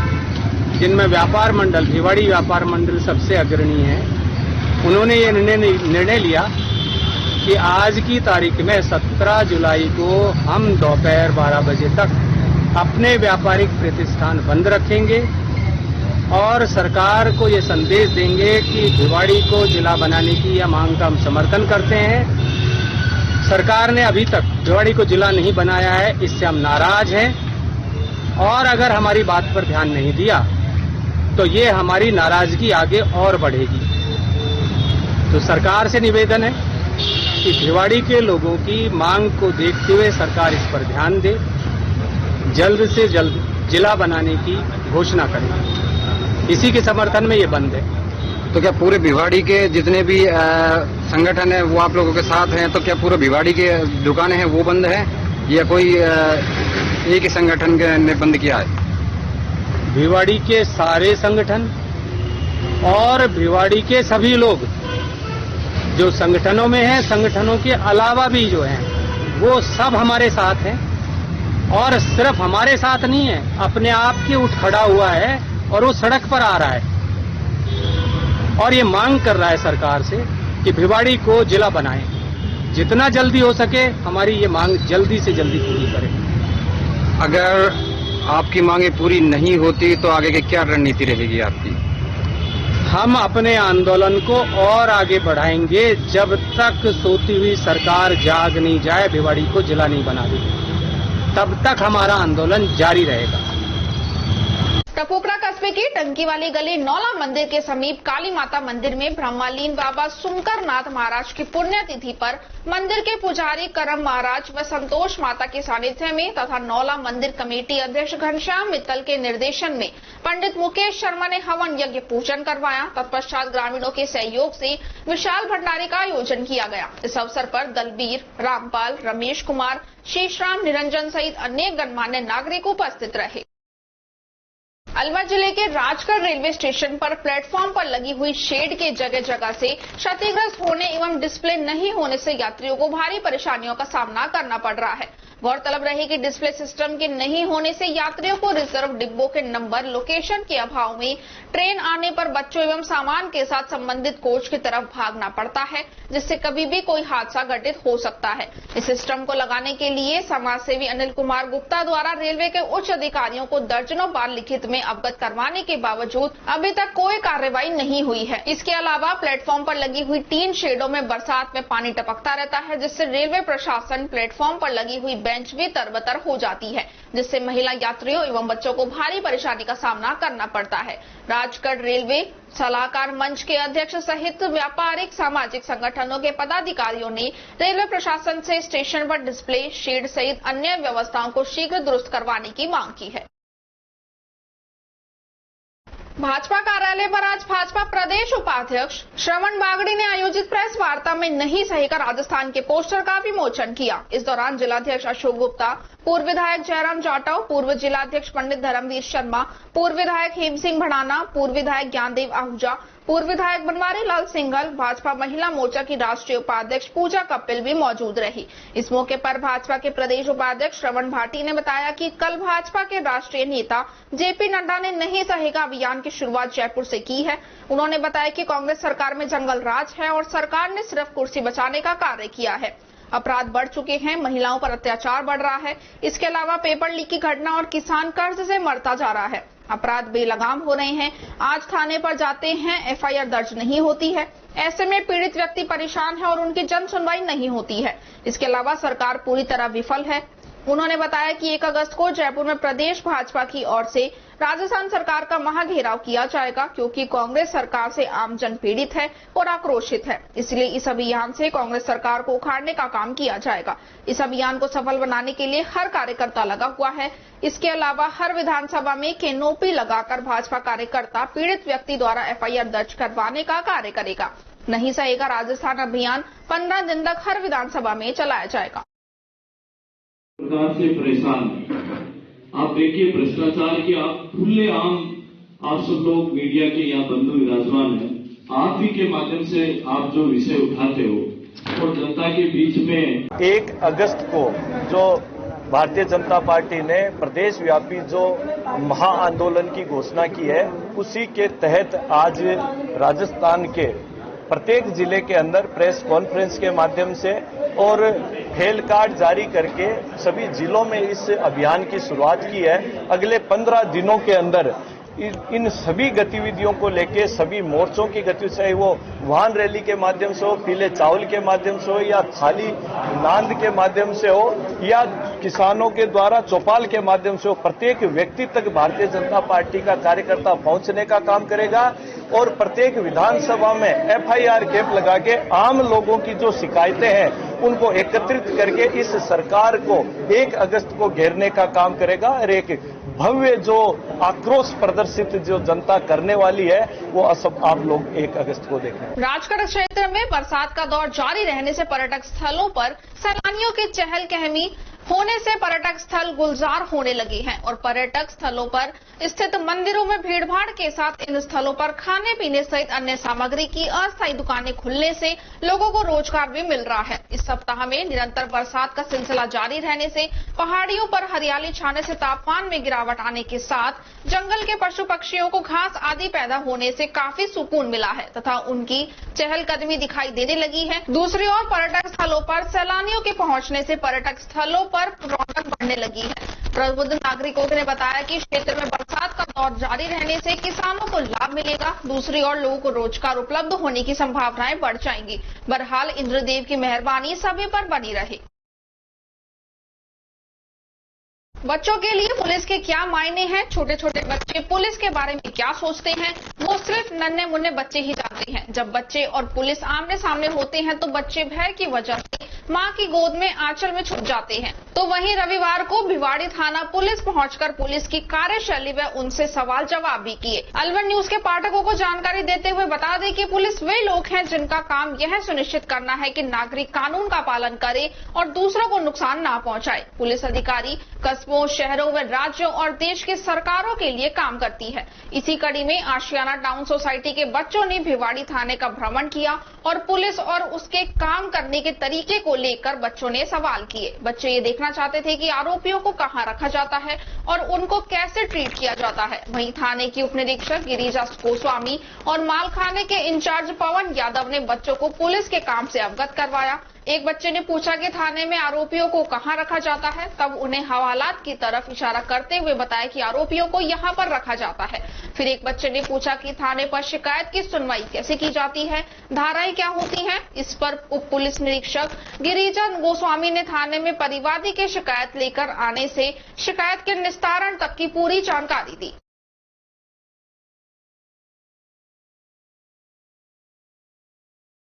Speaker 13: जिनमें व्यापार मंडल, भिवाड़ी व्यापार मंडल सबसे अग्रणी है, उन्होंने ये निर्णय लिया कि आज की तारीख में 17 जुलाई को हम दोपहर 12 बजे तक अपने व्यापारिक प्रतिष्ठान बंद रखेंगे और सरकार को ये संदेश देंगे कि भिवाड़ी को जिला बनाने की यह मांग का हम समर्थन करते हैं। सरकार ने अभी तक भिवाड़ी को जिला नहीं बनाया है, इससे हम नाराज हैं और अगर हमारी बात पर ध्यान नहीं दिया तो ये हमारी नाराजगी आगे और बढ़ेगी। तो सरकार से निवेदन है कि भिवाड़ी के लोगों की मांग को देखते हुए सरकार इस पर ध्यान दे, जल्द से जल्द जिला बनाने की घोषणा करे। इसी के समर्थन में ये बंद है।
Speaker 3: तो क्या पूरे भिवाड़ी के जितने भी संगठन है वो आप लोगों के साथ हैं? तो क्या पूरे भिवाड़ी के दुकानें हैं वो बंद है या कोई एक ही संगठन ने बंद किया है?
Speaker 13: भिवाड़ी के सारे संगठन और भिवाड़ी के सभी लोग जो संगठनों में हैं, संगठनों के अलावा भी जो हैं, वो सब हमारे साथ हैं और सिर्फ हमारे साथ नहीं है, अपने आप के उठ खड़ा हुआ है और वो सड़क पर आ रहा है और ये मांग कर रहा है सरकार से कि भिवाड़ी को जिला बनाएं। जितना जल्दी हो सके हमारी ये मांग जल्दी से जल्दी पूरी करें।
Speaker 3: अगर आपकी मांगे पूरी नहीं होती तो आगे की क्या रणनीति रहेगी आपकी?
Speaker 13: हम अपने आंदोलन को और आगे बढ़ाएंगे जब तक सोती हुई सरकार जाग नहीं जाए, भिवाड़ी को जिला नहीं बना देगी, तब तक हमारा आंदोलन जारी रहेगा।
Speaker 1: टपोकरा कस्बे की टंकी वाली गली नौला मंदिर के समीप काली माता मंदिर में ब्रह्मलीन बाबा सुमकर नाथ महाराज की पुण्यतिथि पर मंदिर के पुजारी करम महाराज व संतोष माता के सानिध्य में तथा नौला मंदिर कमेटी अध्यक्ष घनश्याम मित्तल के निर्देशन में पंडित मुकेश शर्मा ने हवन यज्ञ पूजन करवाया। तत्पश्चात ग्रामीणों के सहयोग से विशाल भंडारे का आयोजन किया गया। इस अवसर पर दलबीर, रामपाल, रमेश कुमार, शेषराम, निरंजन सहित अनेक गणमान्य नागरिक उपस्थित रहे। अलवर जिले के राजगढ़ रेलवे स्टेशन पर प्लेटफॉर्म पर लगी हुई शेड के जगह जगह से क्षतिग्रस्त होने एवं डिस्प्ले नहीं होने से यात्रियों को भारी परेशानियों का सामना करना पड़ रहा है। गौरतलब रहे कि डिस्प्ले सिस्टम के नहीं होने से यात्रियों को रिजर्व डिब्बों के नंबर, लोकेशन के अभाव में ट्रेन आने पर बच्चों एवं सामान के साथ संबंधित कोच की तरफ भागना पड़ता है, जिससे कभी भी कोई हादसा घटित हो सकता है। इस सिस्टम को लगाने के लिए समाजसेवी अनिल कुमार गुप्ता द्वारा रेलवे के उच्च अधिकारियों को दर्जनों बार लिखित में अवगत करवाने के बावजूद अभी तक कोई कार्रवाई नहीं हुई है। इसके अलावा प्लेटफॉर्म पर लगी हुई 3 शेडों में बरसात में पानी टपकता रहता है, जिससे रेलवे प्रशासन प्लेटफॉर्म पर लगी हुई बेंच भी तरबतर हो जाती है, जिससे महिला यात्रियों एवं बच्चों को भारी परेशानी का सामना करना पड़ता है। राजगढ़ रेलवे सलाहकार मंच के अध्यक्ष सहित व्यापारिक सामाजिक संगठनों के पदाधिकारियों ने रेलवे प्रशासन से स्टेशन पर डिस्प्ले शेड सहित अन्य व्यवस्थाओं को शीघ्र दुरुस्त करवाने की मांग की है। भाजपा कार्यालय पर आज भाजपा प्रदेश उपाध्यक्ष श्रवण बागड़ी ने आयोजित प्रेस वार्ता में नहीं सहेगा राजस्थान के पोस्टर का विमोचन किया। इस दौरान जिलाध्यक्ष अशोक गुप्ता, पूर्व विधायक जयराम जाटव, पूर्व जिलाध्यक्ष पंडित धर्मवीर शर्मा, पूर्व विधायक हेम सिंह भड़ाना, पूर्व विधायक ज्ञानदेव आहूजा, पूर्व विधायक बनवारी लाल सिंघल, भाजपा महिला मोर्चा की राष्ट्रीय उपाध्यक्ष पूजा कपिल भी मौजूद रही। इस मौके पर भाजपा के प्रदेश उपाध्यक्ष श्रवण भाटी ने बताया कि कल भाजपा के राष्ट्रीय नेता जेपी नड्डा ने नहीं सहेगा अभियान की शुरुआत जयपुर से की है। उन्होंने बताया कि कांग्रेस सरकार में जंगल राज है और सरकार ने सिर्फ कुर्सी बचाने का कार्य किया है। अपराध बढ़ चुके हैं, महिलाओं पर अत्याचार बढ़ रहा है। इसके अलावा पेपर लीक की घटना और किसान कर्ज से मरता जा रहा है। अपराध बेलगाम हो रहे हैं। आज थाने पर जाते हैं, एफआईआर दर्ज नहीं होती है। ऐसे में पीड़ित व्यक्ति परेशान है और उनकी जन सुनवाई नहीं होती है। इसके अलावा सरकार पूरी तरह विफल है। उन्होंने बताया कि 1 अगस्त को जयपुर में प्रदेश भाजपा की ओर से राजस्थान सरकार का महाघेराव किया जाएगा, क्योंकि कांग्रेस सरकार से आमजन पीड़ित है और आक्रोशित है। इसलिए इस अभियान से कांग्रेस सरकार को उखाड़ने का काम किया जाएगा। इस अभियान को सफल बनाने के लिए हर कार्यकर्ता लगा हुआ है। इसके अलावा हर विधानसभा में कैनोपी लगाकर भाजपा कार्यकर्ता पीड़ित व्यक्ति द्वारा एफआईआर दर्ज करवाने का कार्य करेगा। नहीं सहेगा राजस्थान अभियान 15 दिन तक हर विधानसभा में चलाया जाएगा।
Speaker 15: प्रकार से परेशान आप देखिए भ्रष्टाचार की आप खुले आम आप सब लोग मीडिया के यहाँ बंधु विराजमान हैं। आप ही के माध्यम से आप जो विषय उठाते हो और जनता के बीच में
Speaker 16: 1 अगस्त को जो भारतीय जनता पार्टी ने प्रदेश व्यापी जो महाआंदोलन की घोषणा की है, उसी के तहत आज राजस्थान के प्रत्येक जिले के अंदर प्रेस कॉन्फ्रेंस के माध्यम से और हेल कार्ड जारी करके सभी जिलों में इस अभियान की शुरुआत की है। अगले 15 दिनों के अंदर इन सभी गतिविधियों को लेके सभी मोर्चों की गतिविधि, चाहे वो वाहन रैली के माध्यम से हो, पीले चावल के माध्यम से हो, या थाली नांद के माध्यम से हो, या किसानों के द्वारा चौपाल के माध्यम से हो, प्रत्येक व्यक्ति तक भारतीय जनता पार्टी का कार्यकर्ता पहुंचने का काम करेगा और प्रत्येक विधानसभा में एफआईआर कैंप लगा के आम लोगों की जो शिकायतें हैं उनको एकत्रित करके इस सरकार को 1 अगस्त को घेरने का काम करेगा और एक भव्य जो आक्रोश प्रदर्शित जो जनता करने वाली है वो सब आप लोग 1 अगस्त को देखें।
Speaker 1: राजगढ़ क्षेत्र में बरसात का दौर जारी रहने से पर्यटक स्थलों पर सैलानियों की चहलकहमी होने से पर्यटक स्थल गुलजार होने लगे हैं और पर्यटक स्थलों पर स्थित मंदिरों में भीड़भाड़ के साथ इन स्थलों पर खाने पीने सहित अन्य सामग्री की अस्थायी दुकानें खुलने से लोगों को रोजगार भी मिल रहा है। इस सप्ताह में निरंतर बरसात का सिलसिला जारी रहने से पहाड़ियों पर हरियाली छाने से तापमान में गिरावट आने के साथ जंगल के पशु पक्षियों को घास आदि पैदा होने से काफी सुकून मिला है तथा उनकी चहलकदमी दिखाई देने लगी है। दूसरी ओर पर्यटक स्थलों पर सैलानियों के पहुंचने से पर्यटक स्थलों पर रौनक बढ़ने लगी है। प्रबुद्ध नागरिकों ने बताया कि क्षेत्र में बरसात का दौर जारी रहने से किसानों को लाभ मिलेगा। दूसरी ओर लोगों को रोजगार उपलब्ध होने की संभावनाएं बढ़ जाएंगी। बहरहाल इंद्रदेव की मेहरबानी सभी पर बनी रहे। बच्चों के लिए पुलिस के क्या मायने हैं? छोटे छोटे बच्चे पुलिस के बारे में क्या सोचते हैं वो सिर्फ नन्हे मुन्ने बच्चे ही जानते हैं। जब बच्चे और पुलिस आमने सामने होते हैं तो बच्चे भय की वजह से मां की गोद में आंचल में छुप जाते हैं। तो वहीं रविवार को भिवाड़ी थाना पुलिस पहुंचकर पुलिस की कार्यशैली व उनसे सवाल जवाब भी किए। अलवर न्यूज के पाठकों को जानकारी देते हुए बता दें कि पुलिस वे लोग हैं जिनका काम यह सुनिश्चित करना है कि नागरिक कानून का पालन करे और दूसरों को नुकसान न पहुंचाए। पुलिस अधिकारी कस्बों, शहरों व राज्यों और देश की सरकारों के लिए काम करती है। इसी कड़ी में आशियाना टाउन सोसाइटी के बच्चों ने भिवाड़ी थाने का भ्रमण किया और पुलिस और उसके काम करने के तरीके को लेकर बच्चों ने सवाल किए। बच्चे ये देखना चाहते थे कि आरोपियों को कहां रखा जाता है और उनको कैसे ट्रीट किया जाता है। वहीं थाने की उपनिरीक्षक गिरिजा गोस्वामी और मालखाने के इंचार्ज पवन यादव ने बच्चों को पुलिस के काम से अवगत करवाया। एक बच्चे ने पूछा कि थाने में आरोपियों को कहां रखा जाता है, तब उन्हें हवालात की तरफ इशारा करते हुए बताया कि आरोपियों को यहां पर रखा जाता है। फिर एक बच्चे ने पूछा कि थाने पर शिकायत की सुनवाई कैसे की जाती है, धाराएं क्या होती हैं। इस पर उप पुलिस निरीक्षक गिरिजन गोस्वामी ने थाने में परिवादी की शिकायत लेकर आने से शिकायत के निस्तारण तक की पूरी जानकारी दी।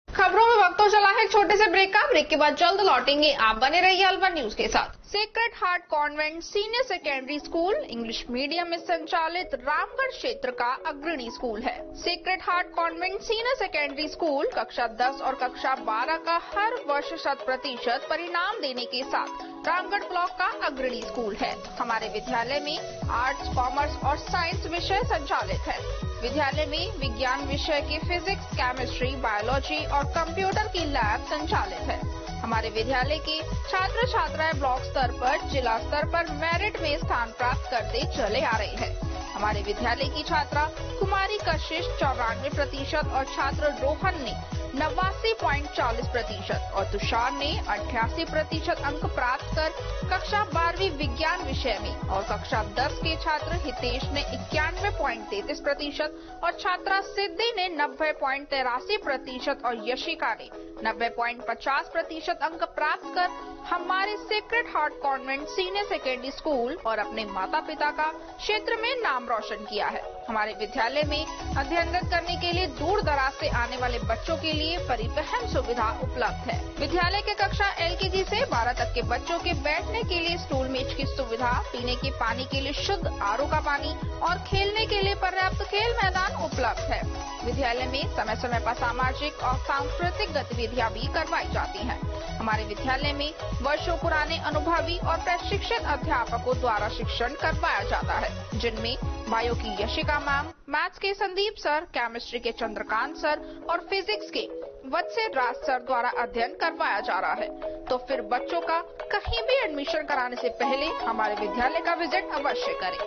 Speaker 1: खबरों में वक्त तो चला है छोटे से ब्रेक का। ब्रेक के बाद जल्द लौटेंगे, आप बने रहिए अलवर न्यूज के साथ। Sacred heart convent senior secondary school English medium में संचालित रामगढ़ क्षेत्र का अग्रणी स्कूल है। Sacred heart convent senior secondary school कक्षा 10 और कक्षा 12 का हर वर्ष 100% परिणाम देने के साथ रामगढ़ ब्लॉक का अग्रणी स्कूल है। हमारे विद्यालय में आर्ट्स, कॉमर्स और साइंस विषय संचालित है। विद्यालय में विज्ञान विषय के फिजिक्स, केमिस्ट्री, बायोलॉजी और कंप्यूटर की लैब संचालित है। हमारे विद्यालय के छात्र छात्राएं ब्लॉक स्तर पर, जिला स्तर पर मेरिट में स्थान प्राप्त करते चले आ रहे हैं। हमारे विद्यालय की छात्रा कुमारी कशिश 94% और छात्र रोहन ने 89.40% और तुषार ने 88% अंक प्राप्त कर कक्षा 12वीं विज्ञान विषय में और कक्षा 10 के छात्र हितेश ने 91.33% और छात्रा सिद्धि ने 90.83% और यशिका ने 90.50% अंक प्राप्त कर हमारे sacred heart convent senior secondary school और अपने माता पिता का क्षेत्र में नाम रोशन किया है। हमारे विद्यालय में अध्ययनरत करने के लिए दूर दराज से आने वाले बच्चों के लिए परिवहन सुविधा उपलब्ध है। विद्यालय के कक्षा LKG से 12 तक के बच्चों के बैठने के लिए स्टूल मेज की सुविधा, पीने के पानी के लिए शुद्ध RO का पानी और खेलने के लिए पर्याप्त खेल मैदान उपलब्ध है। विद्यालय में समय समय पर सामाजिक और सांस्कृतिक गतिविधियां भी करवाई जाती हैं। हमारे विद्यालय में वर्षों पुराने अनुभवी और प्रशिक्षित अध्यापकों द्वारा शिक्षण करवाया जाता है, जिनमें बायो की यशिका मैम, मैथ्स के संदीप सर, केमिस्ट्री के चंद्रकांत सर और फिजिक्स के वत्स्य राज सर द्वारा अध्ययन करवाया जा रहा है। तो फिर बच्चों का कहीं भी एडमिशन कराने से पहले हमारे विद्यालय का विजिट अवश्य करें।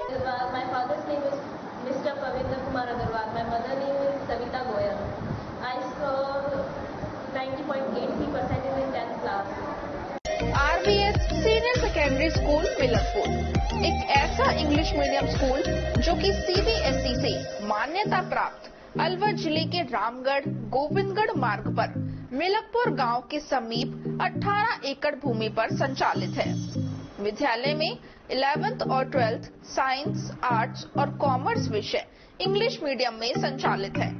Speaker 17: My father's name is Mr. Pavindra Kumar Agarwal. My mother name is Savita Goyal. I scored 90.83% in the 10th class.
Speaker 1: RBS senior secondary school Milanpur एक ऐसा इंग्लिश मीडियम स्कूल जो कि CBSE से मान्यता प्राप्त अलवर जिले के रामगढ़ गोविंदगढ़ मार्ग पर मिलकपुर गांव के समीप 18 एकड़ भूमि पर संचालित है। विद्यालय में 11th और 12th साइंस, आर्ट्स और कॉमर्स विषय इंग्लिश मीडियम में संचालित है।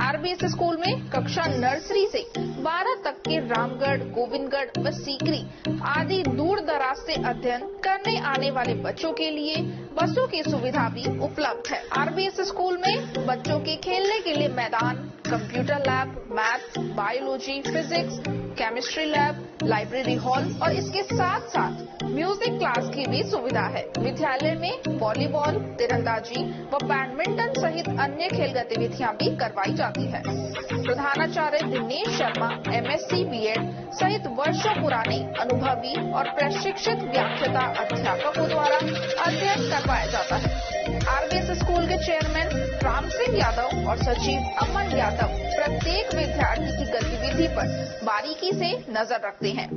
Speaker 1: RBS स्कूल में कक्षा नर्सरी से 12 तक के रामगढ़, गोविंदगढ़ व सीकरी आदि दूर दराज से अध्ययन करने आने वाले बच्चों के लिए बसों की सुविधा भी उपलब्ध है। RBS स्कूल में बच्चों के खेलने के लिए मैदान, computer lab, maths, biology, physics, chemistry lab, library hall और इसके साथ साथ म्यूजिक क्लास की भी सुविधा है। विद्यालय में वॉलीबॉल, तीरंदाजी व बैडमिंटन सहित अन्य खेल गतिविधियां भी करवाई जाती है। प्रधानाचार्य दिनेश शर्मा MSc BEd सहित वर्षों पुराने अनुभवी और प्रशिक्षित व्याख्याता अध्यापकों द्वारा अध्ययन करवाया जाता है। RBS स्कूल के चेयरमैन राम सिंह यादव और सचिव अमन यादव प्रत्येक विद्यार्थी की गतिविधि पर बारीकी से नजर रखते हैं।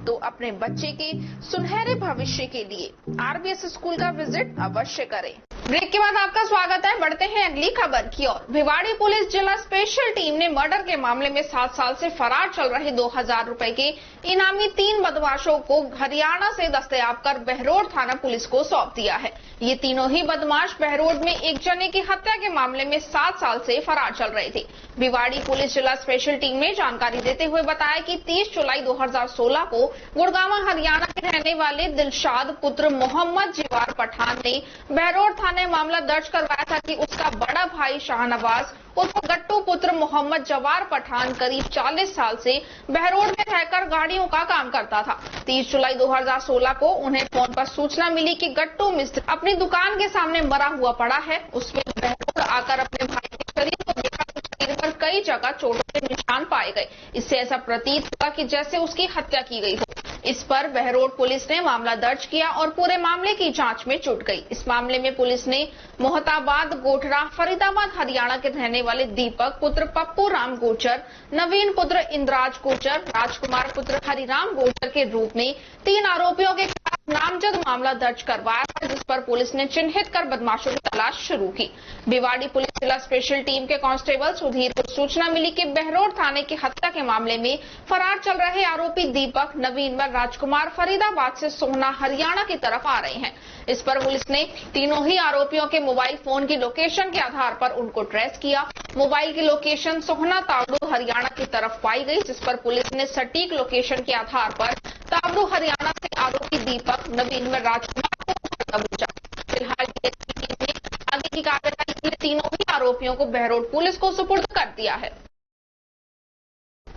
Speaker 1: तो अपने बच्चे के सुनहरे भविष्य के लिए RBS स्कूल का विजिट अवश्य करें। ब्रेक के बाद आपका स्वागत है। बढ़ते हैं अगली खबर की ओर। भिवाड़ी पुलिस जिला स्पेशल टीम ने मर्डर के मामले में 7 साल से फरार चल रहे 2000 रुपए के इनामी 3 बदमाशों को हरियाणा से दस्तयाब कर बहरोड थाना पुलिस को सौंप दिया है। ये तीनों ही बदमाश बहरोड में एक जने की हत्या के मामले में 7 साल से फरार चल रहे थे। भिवाड़ी पुलिस जिला स्पेशल टीम ने जानकारी देते हुए बताया कि 30 जुलाई 2016 को गुड़गांव हरियाणा के रहने वाले दिलशाद पुत्र मोहम्मद जवार पठान ने बहरोड थाने मामला दर्ज करवाया था कि उसका बड़ा भाई शाहनवाज उर्फ गट्टू पुत्र मोहम्मद जवार पठान करीब 40 साल से बहरोड में रहकर गाड़ियों का काम करता था। 30 जुलाई 2016 को उन्हें फोन पर सूचना मिली कि गट्टू मिस्त्री अपनी दुकान के सामने मरा हुआ पड़ा है। उसमें बहरोड आकर अपने भाई के शरीर को देखा तो शरीर पर कई जगह चोटों के निशान पाए गए। इससे ऐसा प्रतीत हुआ कि जैसे उसकी हत्या की गई हो। इस पर बहरोड पुलिस ने मामला दर्ज किया और पूरे मामले की जांच में जुट गई। इस मामले में पुलिस ने मोहताबाद, गोठरा, फरीदाबाद हरियाणा के रहने वाले दीपक पुत्र पप्पू राम गोचर, नवीन पुत्र इंद्राज गोचर, राजकुमार पुत्र हरिराम गोचर के रूप में 3 आरोपियों के खिलाफ नामजद मामला दर्ज करवाया था, जिस पर पुलिस ने चिन्हित कर बदमाशों की तलाश शुरू की। भिवाड़ी पुलिस जिला स्पेशल टीम के कांस्टेबल सुधीर को सूचना मिली कि बहरोड थाने की हत्या के मामले में फरार चल रहे आरोपी दीपक, नवीन व राजकुमार फरीदाबाद से सोहना हरियाणा की तरफ आ रहे हैं। इस पर पुलिस ने तीनों ही आरोपियों के मोबाइल फोन की लोकेशन के आधार पर उनको ट्रेस किया। मोबाइल की लोकेशन सोहना तावड़ू हरियाणा की तरफ पाई गई, जिस पर पुलिस ने सटीक लोकेशन के आधार पर तावड़ू हरियाणा से आरोपी दीपक, नवीन व राजकुमार को दबोचा। फिलहाल डीएसपी टीम ने आगे की कार्रवाई के लिए तीनों ही आरोपियों को बहरोड पुलिस को सुपुर्द कर दिया है।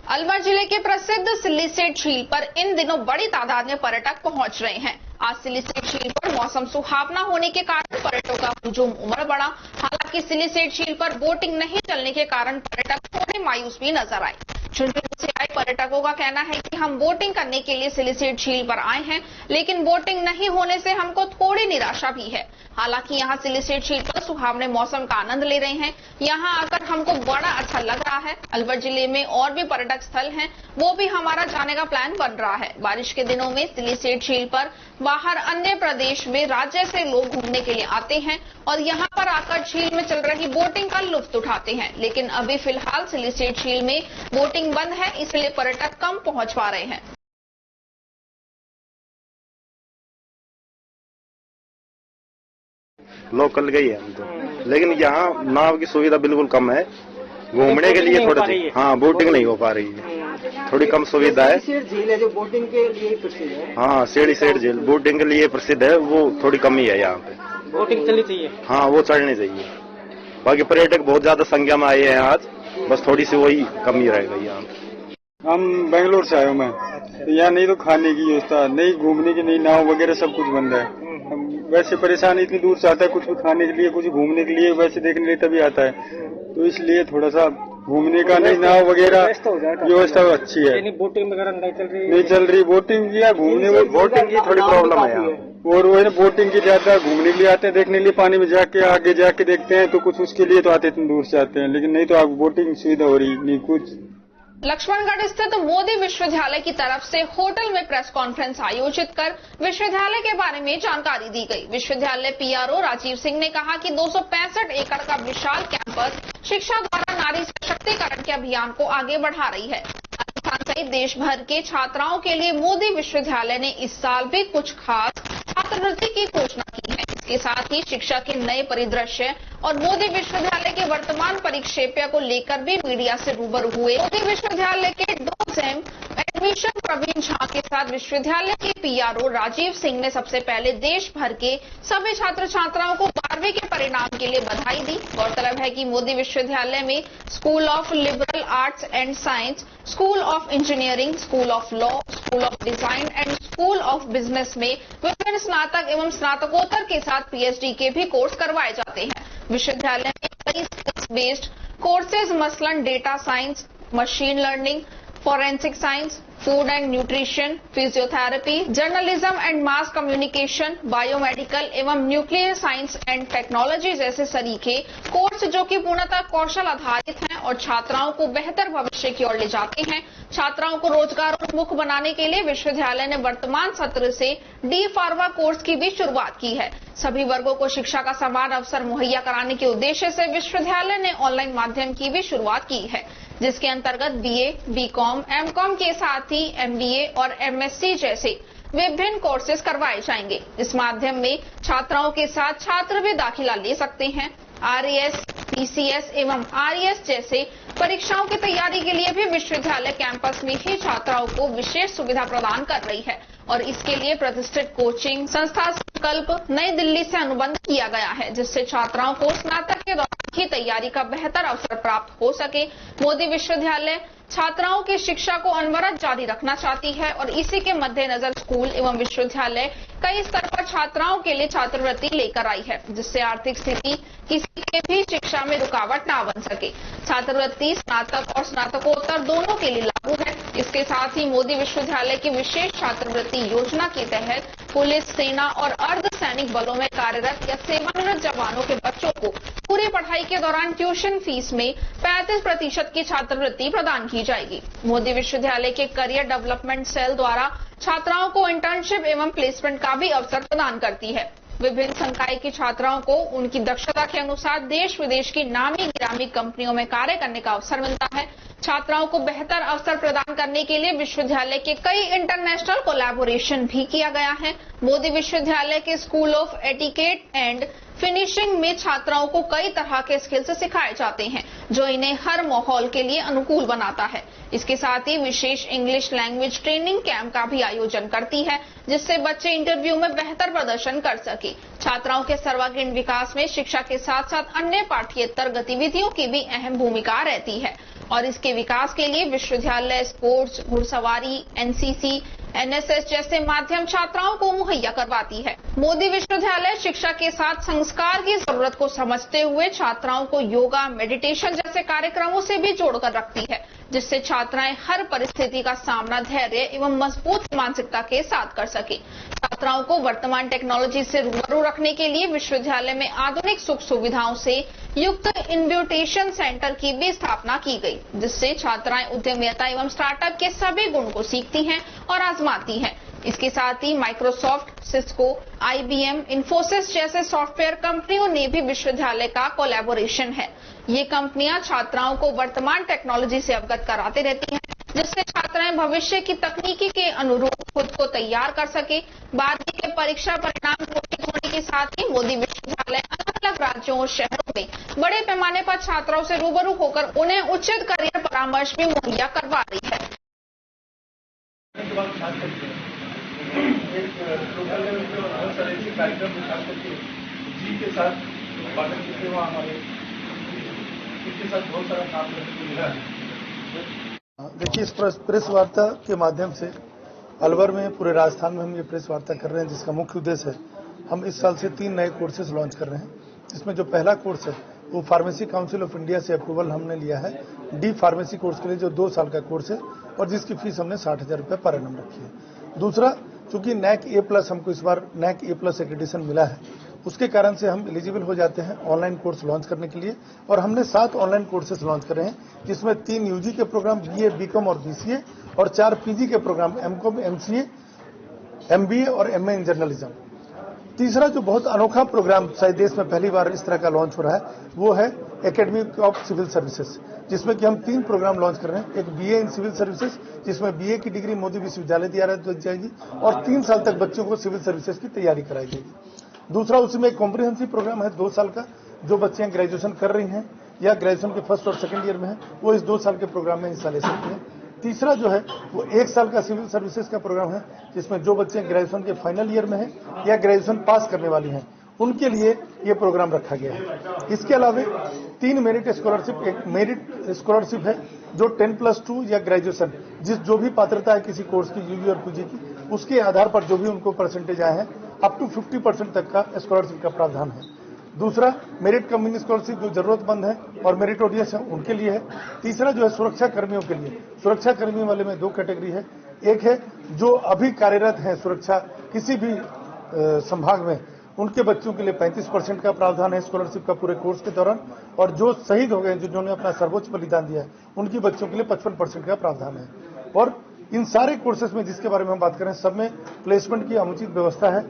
Speaker 1: अलवर जिले के प्रसिद्ध सिल्लीसेठ झील पर इन दिनों बड़ी तादाद में पर्यटक पहुंच रहे हैं। आज सिल्लीसेठ झील पर मौसम सुहावना होने के कारण पर्यटकों का हुजूम उमड़ पड़ा। हालांकि सिल्लीसेठ झील पर बोटिंग नहीं चलने के कारण पर्यटक थोड़े मायूस भी नजर आए। झुंझुनू से आए पर्यटकों का कहना है कि हम बोटिंग करने के लिए सिल्लीसेठ झील पर आए हैं, लेकिन बोटिंग नहीं होने से हमको थोड़ी निराशा भी है। हालांकि यहाँ सिल्लीसेठ झील पर सुहावने मौसम का आनंद ले रहे हैं। यहाँ आकर हमको बड़ा अच्छा लग रहा है। अलवर जिले में और भी पर्यटक स्थल हैं, वो भी हमारा जाने का प्लान बन रहा है। बारिश के दिनों में सिल्लीसेठ झील पर बाहर अन्य प्रदेश में राज्य से लोग घूमने के लिए आते हैं और यहाँ पर आकर झील में चल रही बोटिंग का लुत्फ उठाते हैं। लेकिन अभी फिलहाल सिल्लीसेठ झील में बोटिंग बंद है, इसलिए पर्यटक कम पहुंच पा रहे हैं।
Speaker 18: लोकल गई है हम तो, लेकिन यहाँ नाव की सुविधा बिल्कुल कम है। घूमने के लिए थोड़ा हाँ बोटिंग नहीं हो पा रही है, थोड़ी कम सुविधा है।
Speaker 19: झील है जो बोटिंग के लिए प्रसिद्ध है।
Speaker 18: हाँ सिल्लीसेठ झील बोटिंग के लिए प्रसिद्ध है, वो थोड़ी कमी है यहाँ पे।
Speaker 19: बोटिंग चलनी चाहिए।
Speaker 18: हाँ वो चलनी चाहिए। बाकी पर्यटक बहुत ज्यादा संख्या में आए हैं आज, बस थोड़ी सी वही कमी रह गई यहाँ पे।
Speaker 20: हम बेंगलोर से आए हूँ मैं, यहाँ नहीं तो खाने की व्यवस्था नहीं, घूमने की नहीं, नाव वगैरह सब कुछ बंद है। वैसे परेशान इतनी दूर से आता है, कुछ खाने के लिए कुछ घूमने के लिए, वैसे देखने के लिए तभी आता है, तो इसलिए थोड़ा सा घूमने का नहीं, नाव वगैरह व्यवस्था अच्छी है।
Speaker 19: बोटिंग वगैरह
Speaker 20: नहीं चल रही बोटिंग या घूमने
Speaker 18: बोटिंग की थोड़ी प्रॉब्लम है यहाँ।
Speaker 20: और वो है बोटिंग की ज्यादा घूमने के लिए आते हैं, देखने के लिए पानी में जाके आगे जाके देखते हैं, तो कुछ उसके लिए तो आते इतनी दूर से आते हैं, लेकिन नहीं तो आप बोटिंग सुविधा हो रही नहीं कुछ।
Speaker 1: लक्ष्मणगढ़ स्थित मोदी विश्वविद्यालय की तरफ से होटल में प्रेस कॉन्फ्रेंस आयोजित कर विश्वविद्यालय के बारे में जानकारी दी गई। विश्वविद्यालय पीआरओ राजीव सिंह ने कहा कि 265 एकड़ का विशाल कैंपस शिक्षा द्वारा नारी सशक्तिकरण के अभियान को आगे बढ़ा रही है। राजस्थान सहित देश भर के छात्राओं के लिए मोदी विश्वविद्यालय ने इस साल भी कुछ खास छात्रवृत्ति की घोषणा की है। इसके साथ ही शिक्षा के नए परिदृश्य और मोदी विश्वविद्यालय के वर्तमान परिक्षेप्य को लेकर भी मीडिया से रूबरू हुए। मोदी विश्वविद्यालय के डोसेम एडमिशन प्रवीण झा के साथ विश्वविद्यालय के पीआरओ राजीव सिंह ने सबसे पहले देश भर के सभी छात्र छात्राओं को 12वीं के परिणाम के लिए बधाई दी। गौरतलब है कि मोदी विश्वविद्यालय में school of liberal arts and science, school of engineering, school of law, school of design and school of business में विभिन्न स्नातक एवं स्नातकोत्तर के साथ पीएचडी के भी कोर्स करवाए जाते हैं। विश्वविद्यालय में कई स्किल्स बेस्ड कोर्सेज मसलन data science, machine learning, forensic science, food and nutrition, physiotherapy, journalism and mass communication, biomedical एवं न्यूक्लियर साइंस एंड टेक्नोलॉजी जैसे सरीखे कोर्स जो कि पूर्णतः कौशल आधारित हैं और छात्राओं को बेहतर भविष्य की ओर ले जाते हैं। छात्राओं को रोजगारोन्मुख बनाने के लिए विश्वविद्यालय ने वर्तमान सत्र से डी फार्मा कोर्स की भी शुरुआत की है। सभी वर्गों को शिक्षा का समान अवसर मुहैया कराने के उद्देश्य से विश्वविद्यालय ने ऑनलाइन माध्यम की भी शुरुआत की है, जिसके अंतर्गत बीए, बीकॉम, एमकॉम के साथ ही एमबीए और एमएससी जैसे विभिन्न कोर्सेज करवाए जाएंगे। इस माध्यम में छात्राओं के साथ छात्र भी दाखिला ले सकते हैं। आरएएस, पीसीएस एवं आरईएस जैसे परीक्षाओं की तैयारी के लिए भी विश्वविद्यालय कैंपस में ही छात्राओं को विशेष सुविधा प्रदान कर रही है और इसके लिए प्रतिष्ठित कोचिंग संस्था संकल्प नई दिल्ली से अनुबंध किया गया है, जिससे छात्राओं को स्नातक के दौरान ही तैयारी का बेहतर अवसर प्राप्त हो सके। मोदी विश्वविद्यालय छात्राओं की शिक्षा को अनवरत जारी रखना चाहती है और इसी के मद्देनजर स्कूल एवं विश्वविद्यालय कई स्तर पर छात्राओं के लिए छात्रवृत्ति लेकर आई है, जिससे आर्थिक स्थिति किसी के भी शिक्षा में रुकावट न बन सके। छात्रवृत्ति स्नातक और स्नातकोत्तर दोनों के लिए लागू है। इसके साथ ही मोदी विश्वविद्यालय की विशेष छात्रवृत्ति योजना के तहत पुलिस, सेना और अर्धसैनिक बलों में कार्यरत या सेवानिवृत्त जवानों के बच्चों को पूरी पढ़ाई के दौरान ट्यूशन फीस में 35% की छात्रवृत्ति प्रदान की जाएगी। मोदी विश्वविद्यालय के करियर डेवलपमेंट सेल द्वारा छात्राओं को इंटर्नशिप एवं प्लेसमेंट का भी अवसर प्रदान करती है। विभिन्न संकाय की छात्राओं को उनकी दक्षता के अनुसार देश विदेश की नामी गिरामी कंपनियों में कार्य करने का अवसर मिलता है। छात्राओं को बेहतर अवसर प्रदान करने के लिए विश्वविद्यालय के कई इंटरनेशनल कोलैबोरेशन भी किया गया है। मोदी विश्वविद्यालय के school of etiquette and finishing में छात्राओं को कई तरह के स्किल्स सिखाए जाते हैं, जो इन्हें हर माहौल के लिए अनुकूल बनाता है। इसके साथ ही विशेष इंग्लिश लैंग्वेज ट्रेनिंग कैंप का भी आयोजन करती है, जिससे बच्चे इंटरव्यू में बेहतर प्रदर्शन कर सके। छात्राओं के सर्वांगीण विकास में शिक्षा के साथ साथ अन्य पाठ्येतर गतिविधियों की भी अहम भूमिका रहती है और इसके विकास के लिए विश्वविद्यालय स्पोर्ट्स, घुड़सवारी, एनसीसी, एनएसएस जैसे माध्यम छात्राओं को मुहैया करवाती है। मोदी विश्वविद्यालय शिक्षा के साथ संस्कार की जरूरत को समझते हुए छात्राओं को योगा, मेडिटेशन जैसे कार्यक्रमों से भी जोड़कर रखती है, जिससे छात्राएं हर परिस्थिति का सामना धैर्य एवं मजबूत मानसिकता के साथ कर सके। छात्राओं को वर्तमान टेक्नोलॉजी से रूबरू रखने के लिए विश्वविद्यालय में आधुनिक सुख सुविधाओं से युक्त इन्क्यूबेशन सेंटर की भी स्थापना की गई, जिससे छात्राएं उद्यमिता एवं स्टार्टअप के सभी गुण को सीखती हैं और आजमाती हैं। इसके साथ ही माइक्रोसॉफ्ट, सिस्को, IBM, इन्फोसिस जैसे सॉफ्टवेयर कंपनियों ने भी विश्वविद्यालय का कोलैबोरेशन है। ये कंपनियां छात्राओं को वर्तमान टेक्नोलॉजी से अवगत कराते रहती हैं, जिससे छात्राएं भविष्य की तकनीकी के अनुरूप खुद को तैयार कर सके। 12वीं के परीक्षा परिणाम घोषित होने के साथ ही मोदी विश्वविद्यालय अलग अलग राज्यों और शहरों में बड़े पैमाने पर छात्राओं से रूबरू होकर उन्हें उचित करियर परामर्श भी मुहैया करवा रही है।
Speaker 21: लोकल लेवल पे बहुत सारे ऐसे कार्यक्रम विकास करके जी के साथ उत्पादन करते हुए हमारे इसके साथ बहुत सारा काम करने को मिला है।
Speaker 22: देखिए, इस प्रेस वार्ता के माध्यम से अलवर में, पूरे राजस्थान में हम ये प्रेस वार्ता कर रहे हैं, जिसका मुख्य उद्देश्य है हम इस साल से 3 नए कोर्सेज लॉन्च कर रहे हैं। इसमें जो पहला कोर्स है वो फार्मेसी काउंसिल ऑफ इंडिया से अप्रूवल हमने लिया है डी फार्मेसी कोर्स के लिए, जो 2 साल का कोर्स है और जिसकी फीस हमने 60,000 रुपये पर एनम रखी है। दूसरा, चूंकि NAC A+ हमको इस बार NAC A+ एक्रेडिटेशन मिला है, उसके कारण से हम एलिजिबल हो जाते हैं ऑनलाइन कोर्स लॉन्च करने के लिए। और हमने 7 ऑनलाइन कोर्सेज लॉन्च कर रहे हैं, जिसमें 3 UG के प्रोग्राम BA, BCom और BCA और 4 PG के प्रोग्राम MCom, MCA, MBA और MA इन जर्नलिज्म। तीसरा जो बहुत अनोखा प्रोग्राम शायद देश में पहली बार इस तरह का लॉन्च हो रहा है, वो है एकेडमी ऑफ सिविल सर्विसेज, जिसमें कि हम 3 प्रोग्राम लॉन्च कर रहे हैं। एक BA इन सिविल सर्विसेज, जिसमें BA की डिग्री मोदी विश्वविद्यालय दिया जाएगी और 3 साल तक बच्चों को सिविल सर्विसेज की तैयारी कराई जाएगी। दूसरा, उसमें एक कॉम्प्रिहेंसिव प्रोग्राम है 2 साल का, जो बच्चे ग्रेजुएशन कर रही हैं या ग्रेजुएशन के फर्स्ट और सेकंड ईयर में है, वो इस 2 साल के प्रोग्राम में हिस्सा ले सकते हैं। तीसरा जो है वो 1 साल का सिविल सर्विसेज का प्रोग्राम है, जिसमें जो बच्चे ग्रेजुएशन के फाइनल ईयर में हैं या ग्रेजुएशन पास करने वाली हैं, उनके लिए ये प्रोग्राम रखा गया है। इसके अलावा 3 मेरिट स्कॉलरशिप, एक मेरिट स्कॉलरशिप है जो 10+2 या ग्रेजुएशन, जो भी पात्रता है किसी कोर्स की UG और PG की, उसके आधार पर जो भी उनको परसेंटेज आए हैं, अप टू 50% तक का स्कॉलरशिप का प्रावधान है। दूसरा, मेरिट कमिंग स्कॉलरशिप जो जरूरतमंद है और मेरिटोरियस है उनके लिए है। तीसरा जो है सुरक्षा कर्मियों के लिए, सुरक्षा कर्मियों वाले में 2 कैटेगरी है। एक है जो अभी कार्यरत हैं सुरक्षा किसी भी संभाग में, उनके बच्चों के लिए 35% का प्रावधान है स्कॉलरशिप का पूरे कोर्स के दौरान, और जो शहीद हो गए, जिन्होंने अपना सर्वोच्च बलिदान दिया है, उनकी बच्चों के लिए 55% का प्रावधान है। और इन सारे कोर्सेज में जिसके बारे में हम बात करें, सब में प्लेसमेंट की समुचित व्यवस्था है,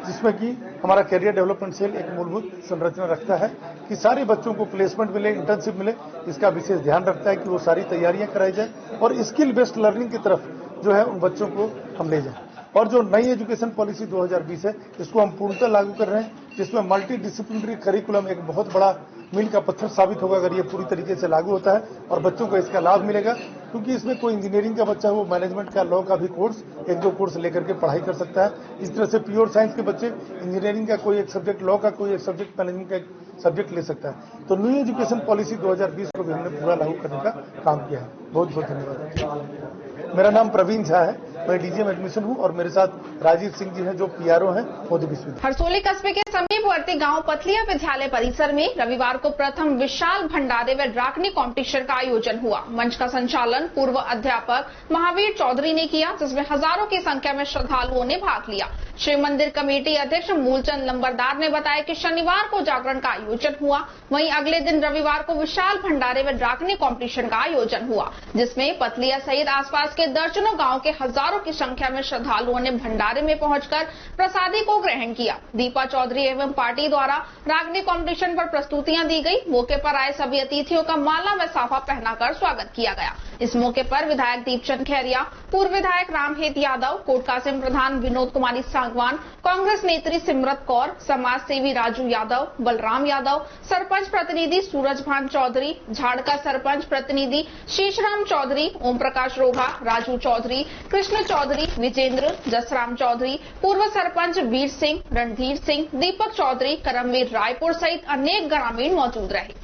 Speaker 22: जिसमें कि हमारा कैरियर डेवलपमेंट सेल एक मूलभूत संरचना रखता है कि सारे बच्चों को प्लेसमेंट मिले, इंटर्नशिप मिले। इसका विशेष ध्यान रखता है कि वो सारी तैयारियां कराई जाए और स्किल बेस्ड लर्निंग की तरफ जो है उन बच्चों को हम ले जाएं। और जो नई एजुकेशन पॉलिसी 2020 है, इसको हम पूर्णतः लागू कर रहे हैं, जिसमें मल्टी डिसिप्लिनरी करिकुलम एक बहुत बड़ा मील का पत्थर साबित होगा अगर ये पूरी तरीके से लागू होता है और बच्चों को इसका लाभ मिलेगा। क्योंकि इसमें कोई इंजीनियरिंग का बच्चा हो, मैनेजमेंट का, लॉ का भी कोर्स 1-2 कोर्स लेकर के पढ़ाई कर सकता है। इस तरह से प्योर साइंस के बच्चे इंजीनियरिंग का कोई एक सब्जेक्ट, लॉ का कोई एक सब्जेक्ट, मैनेजमेंट का एक सब्जेक्ट ले सकता है। तो न्यू एजुकेशन पॉलिसी 2020 को भी हमने पूरा लागू करने का काम किया है। बहुत बहुत धन्यवाद। मेरा नाम प्रवीण झा है, मैं DGM एडमिशन हूँ और मेरे साथ राजीव सिंह जी हैं जो PRO हैं मोदी विश्वविद्यालय।
Speaker 1: हरसोली कस्बे के समीपवर्ती गांव पथलिया विद्यालय परिसर में रविवार को प्रथम विशाल भंडारे व राखनी कॉम्पिटिशन का आयोजन हुआ। मंच का संचालन पूर्व अध्यापक महावीर चौधरी ने किया, जिसमें हजारों की संख्या में श्रद्धालुओं ने भाग लिया। शिव मंदिर कमेटी अध्यक्ष मूलचंद लंबरदार ने बताया कि शनिवार को जागरण का आयोजन हुआ, वहीं अगले दिन रविवार को विशाल भंडारे व राखनी कॉम्पिटिशन का आयोजन हुआ, जिसमें पथलिया सहित आसपास के दर्जनों गांव के हजारों की संख्या में श्रद्धालुओं ने भंडारे में पहुंचकर प्रसादी को ग्रहण किया। दीपा चौधरी एवं पार्टी द्वारा रागनी कॉम्पिटिशन पर प्रस्तुतियां दी गई। मौके पर आए सभी अतिथियों का माला व साफा पहनाकर स्वागत किया गया। इस मौके पर विधायक दीपचंद खैरिया, पूर्व विधायक रामहेत यादव, कोट कासिम प्रधान विनोद कुमारी सांगवान, कांग्रेस नेत्री सिमरत कौर, समाज सेवी राजू यादव, बलराम यादव, सरपंच प्रतिनिधि सूरजभान चौधरी, झाड़का सरपंच प्रतिनिधि शीशराम चौधरी, ओम प्रकाश रोहा, राजू चौधरी, कृष्ण चौधरी, विजेंद्र, जसराम चौधरी, पूर्व सरपंच वीर सिंह, रणधीर सिंह, दीपक चौधरी, करमवीर रायपुर सहित अनेक ग्रामीण मौजूद रहे।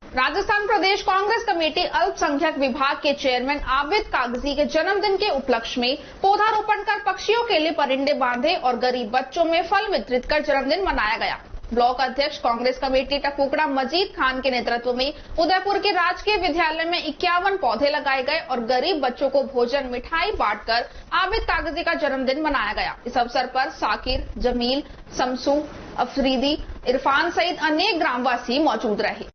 Speaker 1: राजस्थान प्रदेश कांग्रेस कमेटी अल्पसंख्यक विभाग के चेयरमैन आबिद कागजी के जन्मदिन के उपलक्ष्य में पौधारोपण कर पक्षियों के लिए परिंदे बांधे और गरीब बच्चों में फल वितरित कर जन्मदिन मनाया गया। ब्लॉक अध्यक्ष कांग्रेस कमेटी टकुकड़ा मजीद खान के नेतृत्व में उदयपुर के राजकीय विद्यालय में 51 पौधे लगाए गए और गरीब बच्चों को भोजन मिठाई बांटकर आबिद कागजी का जन्मदिन मनाया गया। इस अवसर पर साकिर, जमील, शमसू, अफरीदी, इरफान सहित अनेक ग्रामवासी मौजूद रहे।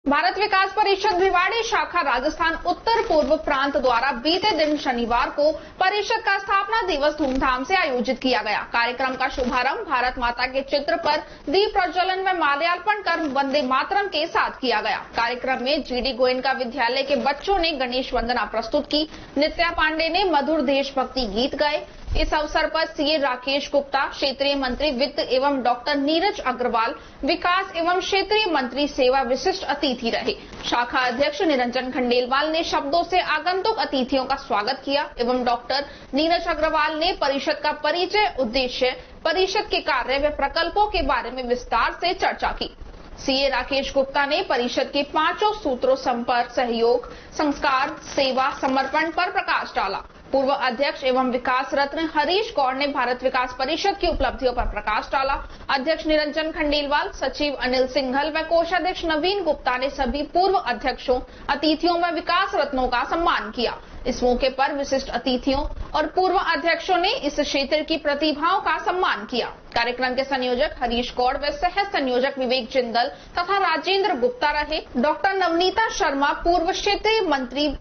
Speaker 1: भारत विकास परिषद भिवाड़ी शाखा राजस्थान उत्तर पूर्व प्रांत द्वारा बीते दिन शनिवार को परिषद का स्थापना दिवस धूमधाम से आयोजित किया गया। कार्यक्रम का शुभारंभ भारत माता के चित्र पर दीप प्रज्वलन व माल्यार्पण कर वंदे मातरम के साथ किया गया। कार्यक्रम में जीडी गोयनका विद्यालय के बच्चों ने गणेश वंदना प्रस्तुत की। नित्या पांडे ने मधुर देशभक्ति गीत गाए। इस अवसर पर सीए राकेश गुप्ता, क्षेत्रीय मंत्री वित्त एवं डॉक्टर नीरज अग्रवाल, विकास एवं क्षेत्रीय मंत्री सेवा विशिष्ट अतिथि रहे। शाखा अध्यक्ष निरंजन खंडेलवाल ने शब्दों से आगंतुक अतिथियों का स्वागत किया एवं डॉक्टर नीरज अग्रवाल ने परिषद का परिचय, उद्देश्य, परिषद के कार्य व प्रकल्पों के बारे में विस्तार से चर्चा की। सीए राकेश गुप्ता ने परिषद के 5 सूत्रों संपर्क, सहयोग, संस्कार, सेवा, समर्पण पर प्रकाश डाला। पूर्व अध्यक्ष एवं विकास रत्न हरीश गौड़ ने भारत विकास परिषद की उपलब्धियों पर प्रकाश डाला। अध्यक्ष निरंजन खंडेलवाल, सचिव अनिल सिंघल व कोषाध्यक्ष नवीन गुप्ता ने सभी पूर्व अध्यक्षों, अतिथियों व विकास रत्नों का सम्मान किया। इस मौके पर विशिष्ट अतिथियों और पूर्व अध्यक्षों ने इस क्षेत्र की प्रतिभाओं का सम्मान किया। कार्यक्रम के संयोजक हरीश गौड़ व सह संयोजक विवेक जिंदल तथा राजेंद्र गुप्ता रहे। डॉक्टर नवनीता शर्मा, पूर्व क्षेत्रीय मंत्री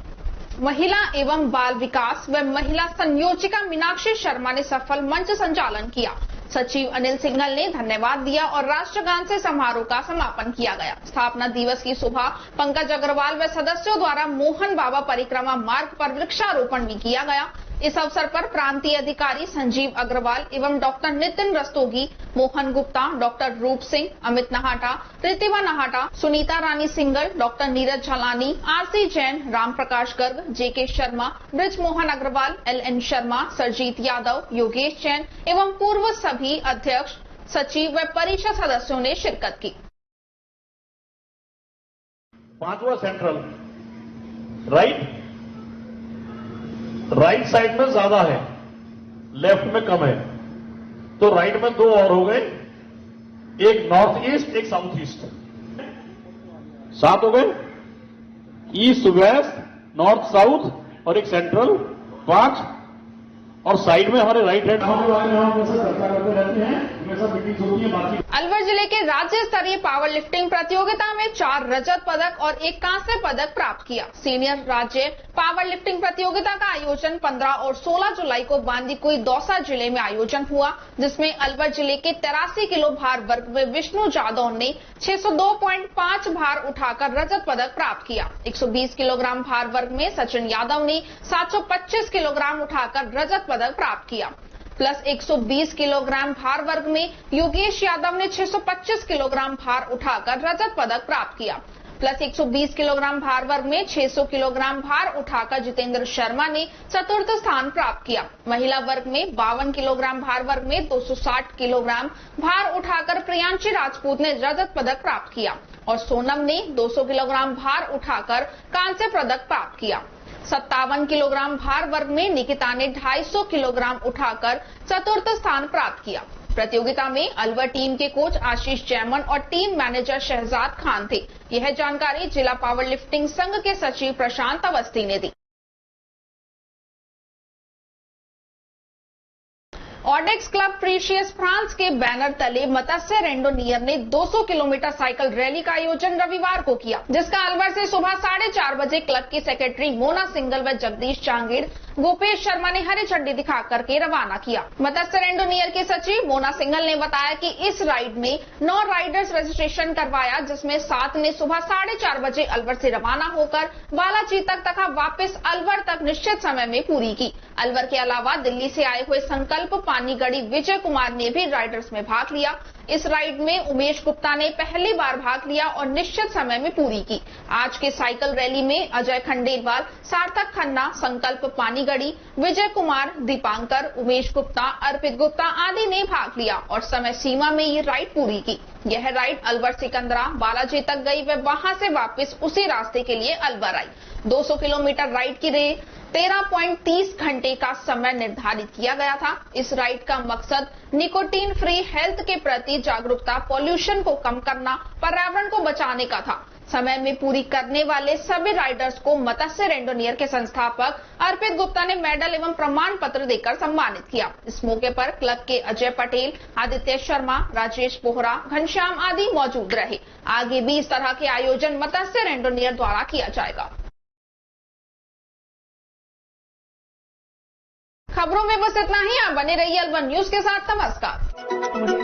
Speaker 1: महिला एवं बाल विकास व महिला संयोजिका मीनाक्षी शर्मा ने सफल मंच संचालन किया। सचिव अनिल सिंघल ने धन्यवाद दिया और राष्ट्रगान से समारोह का समापन किया गया। स्थापना दिवस की सुबह पंकज अग्रवाल व सदस्यों द्वारा मोहन बाबा परिक्रमा मार्ग पर वृक्षारोपण भी किया गया। इस अवसर पर प्रांतीय अधिकारी संजीव अग्रवाल एवं doctor Nitin Rastogi, Mohan Gupta, doctor Roop Singh, Amit Nahata, Ritiva Nahata, Sunita Rani Singhal, doctor Neeraj Jhalani, RC Jain, Ram Prakash Garg, JK Sharma, Brij Mohan Agarwal, LN Sharma, Sarjeet Yadav, Yogesh Jain एवं पूर्व सभी अध्यक्ष, सचिव व परिषद सदस्यों ने शिरकत की।
Speaker 15: 5वां सेंट्रल राइट साइड में ज्यादा है, लेफ्ट में कम है, तो राइट में 2 और हो गए, एक नॉर्थ ईस्ट, एक साउथ ईस्ट, 7 हो गए, ईस्ट वेस्ट, नॉर्थ साउथ और एक सेंट्रल, 5, और साइड में हमारे राइट हैंड
Speaker 1: अलवर जिले के राज्य स्तरीय पावर लिफ्टिंग प्रतियोगिता में 4 रजत पदक और 1 कांस्य पदक प्राप्त किया। सीनियर राज्य पावर लिफ्टिंग प्रतियोगिता का आयोजन 15 और 16 जुलाई को बांदीकुई दौसा जिले में आयोजन हुआ, जिसमें अलवर जिले के 83 किलो भार वर्ग में विष्णु जादव ने 602.5 भार उठाकर रजत पदक प्राप्त किया। 120 किलोग्राम भार वर्ग में सचिन यादव ने 725 किलोग्राम उठाकर रजत पदक प्राप्त किया। प्लस 120 किलोग्राम भार वर्ग में योगेश यादव ने 625 किलोग्राम भार उठाकर रजत पदक प्राप्त किया। प्लस 120 किलोग्राम भार वर्ग में 600 किलोग्राम भार उठाकर जितेंद्र शर्मा ने चतुर्थ स्थान प्राप्त किया। महिला वर्ग में 52 किलोग्राम भार वर्ग में 260 किलोग्राम भार उठाकर प्रियांशी राजपूत ने रजत पदक प्राप्त किया और सोनम ने 200 किलोग्राम भार उठाकर कांस्य पदक प्राप्त किया। 57 किलोग्राम भार वर्ग में निकिता ने 250 किलोग्राम उठाकर चतुर्थ स्थान प्राप्त किया। प्रतियोगिता में अलवर टीम के कोच आशीष जैमन और टीम मैनेजर शहजाद खान थे। यह जानकारी जिला पावर लिफ्टिंग संघ के सचिव प्रशांत अवस्थी ने दी। ऑडेक्स क्लब प्रीशियस फ्रांस के बैनर तले मत्स्य रेंडोनियर ने 200 किलोमीटर साइकिल रैली का आयोजन रविवार को किया, जिसका अलवर से सुबह 4:30 बजे क्लब की सेक्रेटरी मोना सिंगल व जगदीश जांगीर गोपेश शर्मा ने हरी झंडी दिखाकर के रवाना किया। मत्स्य रेंडोनियर के सचिव मोना सिंगल ने बताया कि इस राइड में 9 राइडर्स रजिस्ट्रेशन करवाया, जिसमें 7 ने सुबह 4:30 बजे अलवर से रवाना होकर बालाजी तक तथा वापस अलवर तक निश्चित समय में पूरी की। अलवर के अलावा दिल्ली से आए हुए संकल्प पानीगढ़ी विजय कुमार ने भी राइडर्स में भाग लिया। इस राइड में उमेश गुप्ता ने पहली बार भाग लिया और निश्चित समय में पूरी की। आज के साइकिल रैली में अजय खंडेलवाल, सार्थक खन्ना, संकल्प पानीगढ़ी, विजय कुमार, दीपांकर, उमेश गुप्ता, अर्पित गुप्ता आदि ने भाग लिया और समय सीमा में ये राइड पूरी की। यह राइड अलवर सिकंदरा बालाजी तक गई व वहां से वापस उसी रास्ते के लिए अलवर आई। 200 किलोमीटर राइड के लिए 13.30 घंटे का समय निर्धारित किया गया था। इस राइड का मकसद निकोटीन फ्री हेल्थ के प्रति जागरूकता, पॉल्यूशन को कम करना, पर्यावरण को बचाने का था। समय में पूरी करने वाले सभी राइडर्स को मत्स्य रेंडोनियर के संस्थापक अर्पित गुप्ता ने मेडल एवं प्रमाण पत्र देकर सम्मानित किया। इस मौके पर क्लब के अजय पटेल, आदित्य शर्मा, राजेश बोहरा, घनश्याम आदि मौजूद रहे। आगे भी इस तरह के आयोजन मत्स्य रेंडोनियर द्वारा किया जाएगा। खबरों में बस इतना ही। आप बने रहिए अलवर न्यूज के साथ। नमस्कार।